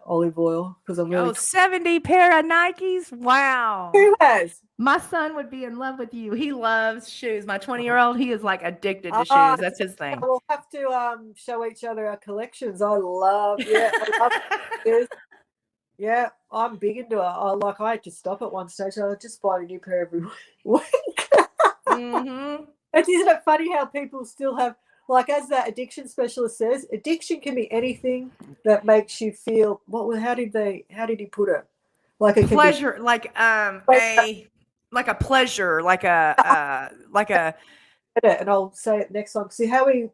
olive oil because I'm really 70 pair of Nikes. Wow. Who has? My son would be in love with you. He loves shoes. My 20-year-old, he is like addicted to shoes. That's his thing. We'll have to show each other our collections. I love shoes. Yeah, I'm big into it. I had to stop at one stage. I just buy a new pair every week. Mm-hmm. Isn't it funny how people still have, like, as that addiction specialist says, addiction can be anything that makes you feel. How did he put it? Like a pleasure, like a pleasure, like a. And I'll say it next time. See how he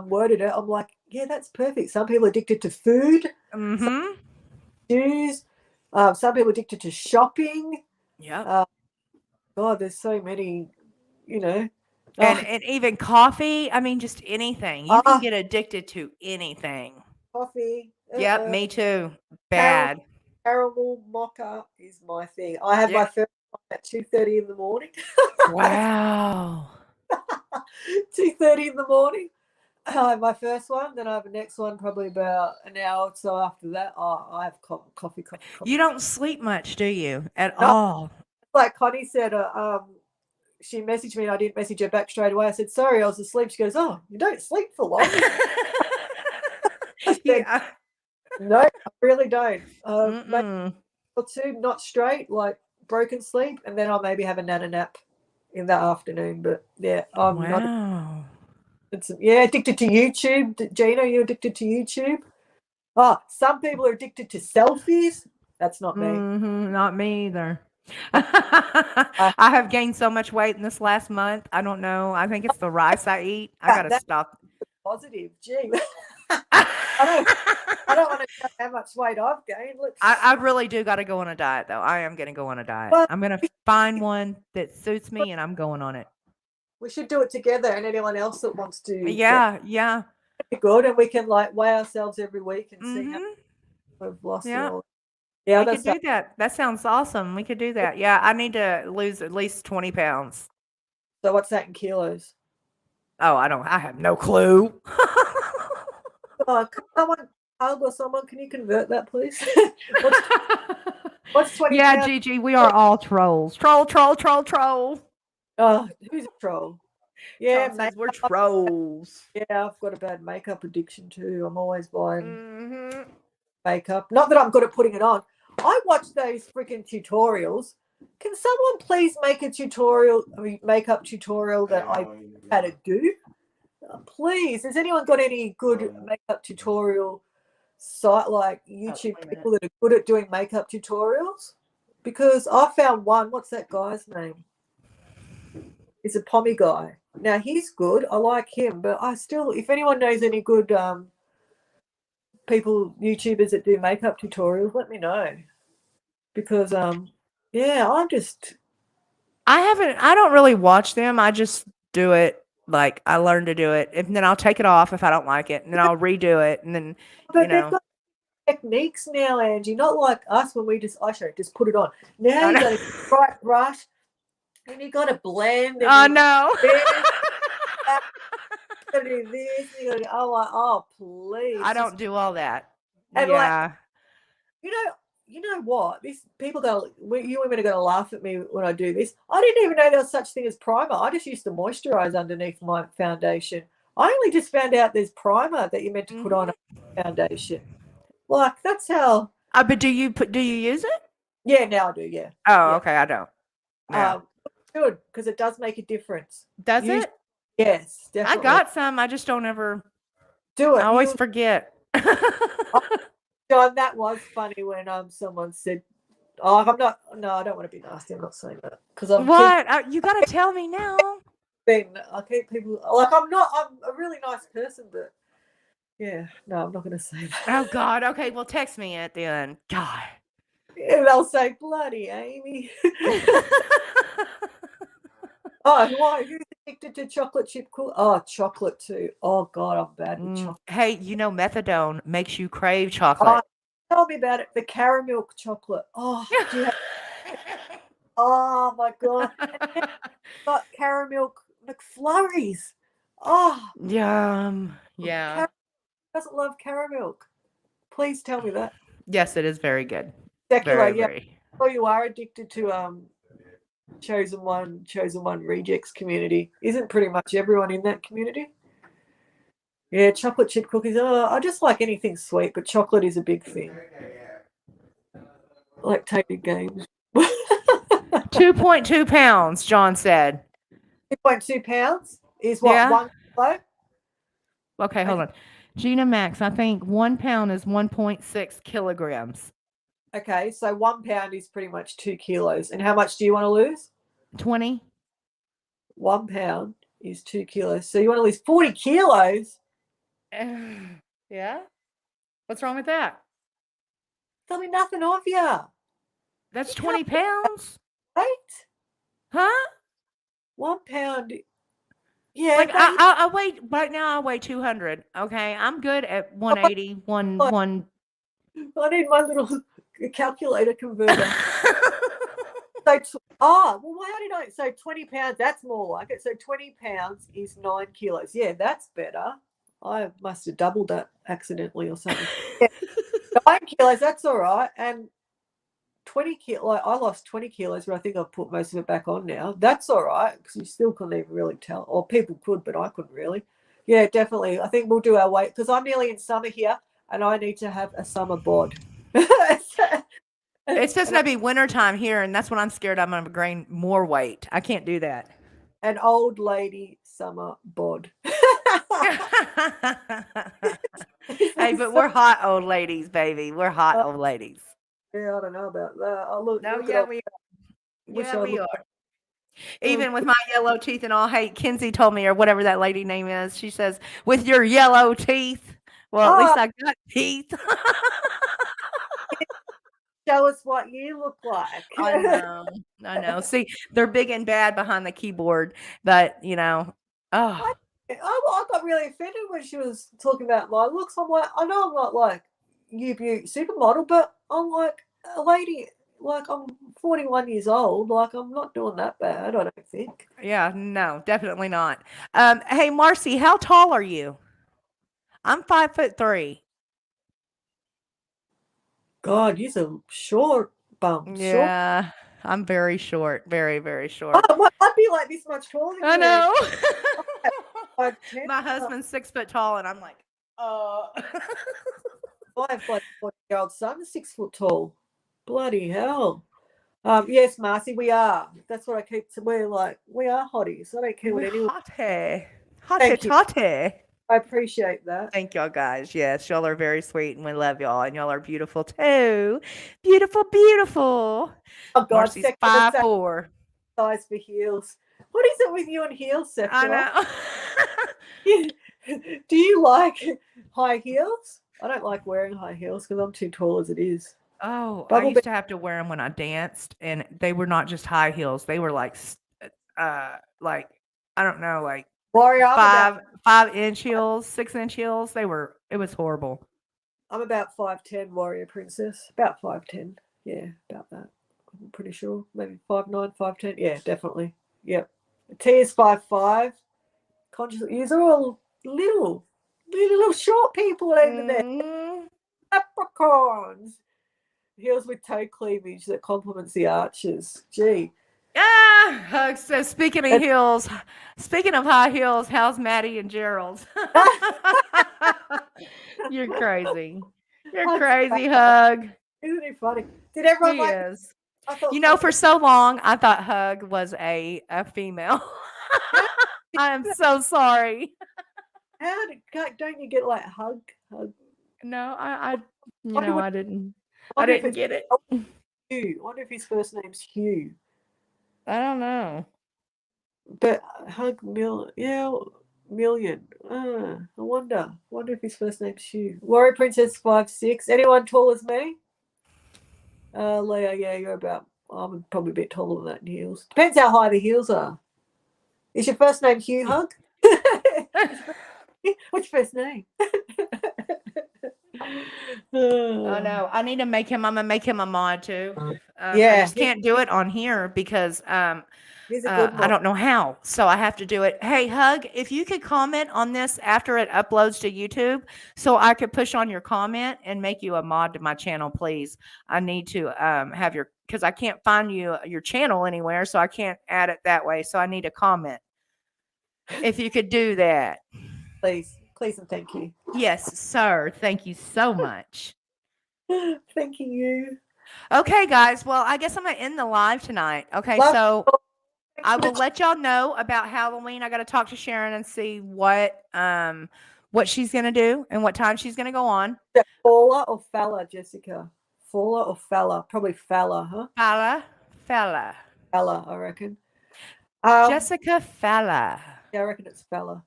worded it. I'm like, yeah, that's perfect. Some people are addicted to food. Mm-hmm. Shoes. Some people addicted to shopping. Yeah. God, there's so many, And even coffee. I mean, just anything. You can get addicted to anything. Coffee. Yep, me too. Bad. Caramel mocha is my thing. I have my first one at 2:30 in the morning. Wow. 2:30 in the morning. I have my first one, then I have the next one probably about an hour or so after that. I have coffee. You don't sleep much, do you? At all? Like Connie said, she messaged me and I didn't message her back straight away. I said, sorry, I was asleep. She goes, oh, you don't sleep for long. I said, no, I really don't. Maybe or 2, not straight, like broken sleep, and then I'll maybe have a nap in the afternoon. But yeah, I'm not. Addicted to YouTube. Gina, are you addicted to YouTube? Oh, some people are addicted to selfies. That's not me. Not me either. I have gained so much weight in this last month. I don't know. I think it's the rice I eat. I gotta stop. Positive. Gee. I don't want to know how much weight I've gained. I really do got to go on a diet, though. I am going to go on a diet. I'm going to find one that suits me, and I'm going on it. We should do it together, and anyone else that wants to. Yeah. Good, and we can weigh ourselves every week and see how we've lost. Yeah, we could do that. That sounds awesome. We could do that. Yeah, I need to lose at least 20 pounds. So what's that in kilos? Oh, I have no clue. Oh, someone, or someone, can you convert that, please? What's 20 Yeah, pounds? Gigi, we are all trolls. Troll, troll, troll, troll. Oh, who's a troll? Yeah, Tom says we're trolls. yeah, I've got a bad makeup addiction too. I'm always buying Mm-hmm. makeup. Not that I'm good at putting it on. I watch those freaking tutorials. Can someone please make a makeup tutorial that I had to do? Please, has anyone got any good makeup tutorial site like YouTube wait a minute. people that are good at doing makeup tutorials? Because I found one. What's that guy's name? He's a pommy guy. Now he's good. I like him, but I still, if anyone knows any good people, YouTubers that do makeup tutorials, let me know. Because yeah, I don't really watch them. I just do it like I learn to do it. And then I'll take it off if I don't like it. And then I'll redo it. And then, but they've got techniques now, Angie, not like us when we just just put it on. Now you got a bright brush and you got to blend. Oh, no. You got to do this. You got to do, oh, please. I don't do all that. And yeah. You know what? You women are going to laugh at me when I do this. I didn't even know there was such thing as primer. I just used to moisturize underneath my foundation. I only just found out there's primer that you're meant to put on a foundation. Like that's how. But do you use it? Yeah, now I do. Yeah. Oh, yeah. okay. I don't. Yeah. Good, because it does make a difference. Does it? Yes, definitely. I got some. I just don't ever do it. I always forget. John, that was funny when someone said, "Oh, I'm not. No, I don't want to be nasty. I'm not saying that because I'm what you got to tell me now." I keep people like I'm not. I'm a really nice person, but yeah, no, I'm not going to say that. Oh God. Okay. Well, text me it then. God. Yeah, they'll say, "Bloody Amy." Oh, why? Who's addicted to chocolate chip cookies? Oh, chocolate too. Oh God, I'm bad with chocolate. Hey, methadone makes you crave chocolate. Tell me about it. The caramel chocolate. Oh, do you have? Oh my God. Got caramel McFlurries. Oh. Yum. Yeah. Doesn't love caramel. Please tell me that. Yes, it is very good. Secular, very, yeah. very. Oh, you are addicted to chosen one rejects community. Isn't pretty much everyone in that community? Yeah, chocolate chip cookies. Oh, I just like anything sweet, but chocolate is a big thing. I like taking games. 2.2 pounds, John said. 2.2 pounds is what? Yeah. 1 kilo? Okay, hold on. Gina Max, I think 1 pound is 1.6 kilograms. Okay, so 1 pound is pretty much 2 kilos. And how much do you want to lose? 20. 1 pound is 2 kilos. So you want to lose 40 kilos? Yeah? What's wrong with that? There'll be nothing of you. That's 20 pounds? Right? Huh? 1 pound. Yeah. Like I weigh right now. I weigh 200. Okay, I'm good at 180. One. I need my little calculator converter. How did I? So 20 pounds. That's more like it. So 20 pounds is 9 kilos. Yeah, that's better. I must have doubled that accidentally or something. Yeah, 9 kilos. That's all right. And 20 kilos. I lost 20 kilos, but I think I've put most of it back on now. That's all right because you still couldn't even really tell, or people could, but I couldn't really. Yeah, definitely. I think we'll do our weight because I'm nearly in summer here, and I need to have a summer bod. It's just gonna be wintertime here, and that's when I'm scared I'm gonna gain more weight. I can't do that. An old lady summer bod. Hey, but we're hot old ladies, baby. We're hot old ladies. Yeah, I don't know about that. I look. No, look yeah, we are. Even with my yellow teeth and all, hey, Kinsey told me, or whatever that lady name is, she says, with your yellow teeth. Well, at least I got teeth. Show us what you look like. I know. See, they're big and bad behind the keyboard, but I got really offended when she was talking about my looks. I'm like, I know I'm not like you supermodel, but I'm like a lady. like I'm 41 years old. Like I'm not doing that bad, I don't think. Yeah, no, definitely not. Hey, Marcy, how tall are you? I'm 5'3". God, you're a short bum. Short. Yeah, I'm very short, very, very short. Oh, well, I'd be like this much taller than I you. know. 5'10". My husband's 6 foot tall, and I'm like, I have like a 40-year-old son, 6 foot tall. Bloody hell. Yes, Marcy, we are. That's what I keep. We're like, we are hotties. I don't care what we're anyone. hottie, Thank you. hottie. I appreciate that. Thank y'all, guys. Yes, y'all are very sweet, and we love y'all, and y'all are beautiful too. Beautiful, beautiful. Oh God, Marcy's secular 5'4". size for heels. What is it with you and heels, I secular? know. Do you like high heels? I don't like wearing high heels because I'm too tall as it is. Oh, I Bubble used to have to wear them when I danced, and they were not just high heels. They were like like I don't know, like Warrior, I'm about 5-inch heels, 6-inch heels. It was horrible. I'm about 5'10", warrior princess. About 5'10". Yeah, about that. I'm pretty sure. Maybe 5'9", 5'10". Yeah, definitely. Yep. T is 5'5". Conscious, you're all little short people over there. Mm. Leprechauns. Heels with toe cleavage that complements the arches. Gee. So speaking of heels, speaking of high heels, how's Maddie and Gerald? You're crazy. You're crazy, Hug. Isn't it funny? Did everyone He like? is. I thought You know, for so long, I thought Hug was a female. I am so sorry. don't you get like hug? No, I Wonder what- I didn't wonder if get it. Hugh. I wonder if his first name's Hugh. I don't know. But million. I wonder. Wonder if his first name's Hugh. Warrior Princess 5'6". Anyone tall as me? Leah, yeah, you're about. I'm probably a bit taller than that in heels. Depends how high the heels are. Is your first name Hugh Hug? What's your first name? Oh no, I need to make him. I'm gonna make him a mod too. I Yeah, just can't do it on here because he's a good I mod. don't know how, so I have to do it. Hey, Hug, if you could comment on this after it uploads to YouTube, so I could push on your comment and make you a mod to my channel, please. I need to have because I can't find your channel anywhere, so I can't add it that way. So I need a comment. If you could do that. Please and thank you. Yes, sir. Thank you so much. Thank you. Okay, guys. Well, I guess I'm gonna end the live tonight. Okay, Love so you. I will let y'all know about Halloween. I got to talk to Sharon and see what she's gonna do and what time she's gonna go on. Falla or Falla, Jessica? Falla or Falla? Probably Falla, huh? Fella. Falla, I reckon. Jessica Fella. Yeah, I reckon it's Falla.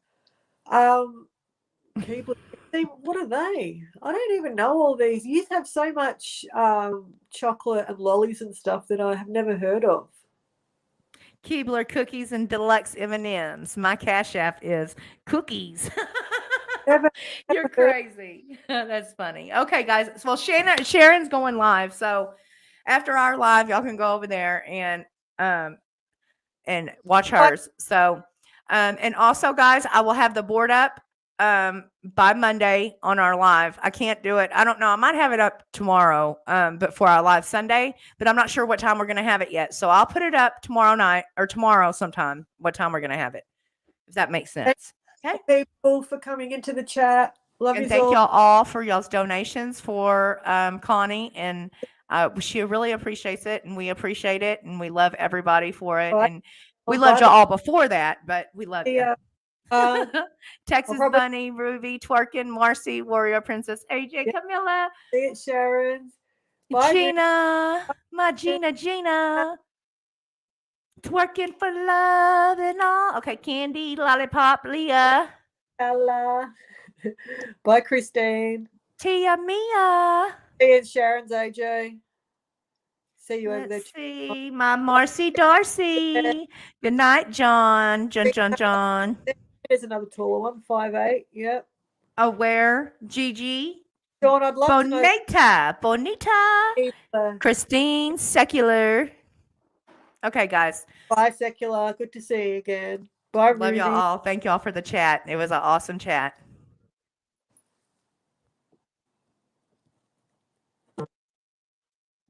People, what are they? I don't even know all these. You have so much chocolate and lollies and stuff that I have never heard of. Keebler cookies and deluxe M&Ms. My Cash App is cookies. You're crazy. That's funny. Okay, guys. Well, Sharon's going live, so after our live, y'all can go over there and watch hers. So, and also, guys, I will have the board up by Monday on our live. I can't do it. I don't know. I might have it up tomorrow, but for our live Sunday, but I'm not sure what time we're going to have it yet. So I'll put it up tomorrow night or tomorrow sometime, what time we're going to have it, if that makes sense. Okay. People for coming into the chat. Love you And thank all. y'all all for y'all's donations for Connie, and she really appreciates it, and we appreciate it, and we love everybody for it, and we loved y'all all before that, but we love you. Texas Bunny, Ruby, Twerkin, Marcy, Warrior Princess, AJ, Camilla, see it, Sharon. Bye, Gina, my Gina, twerking for love and all. Okay, Candy, Lollipop, Leah. Ella. Bye, Christine. Tia Mia. See you, Sharon's AJ. See you over there. Let's see, my Marcy Darcy. Good night, John. John. There's another taller one, 5'8". Yep. Oh, where? Gigi. Sean, I'd love to know. Bonita. Christine, secular. Okay, guys. Bye, Secular. Good to see you again. Bye, Love Ruby. y'all all. Thank y'all for the chat. It was an awesome chat.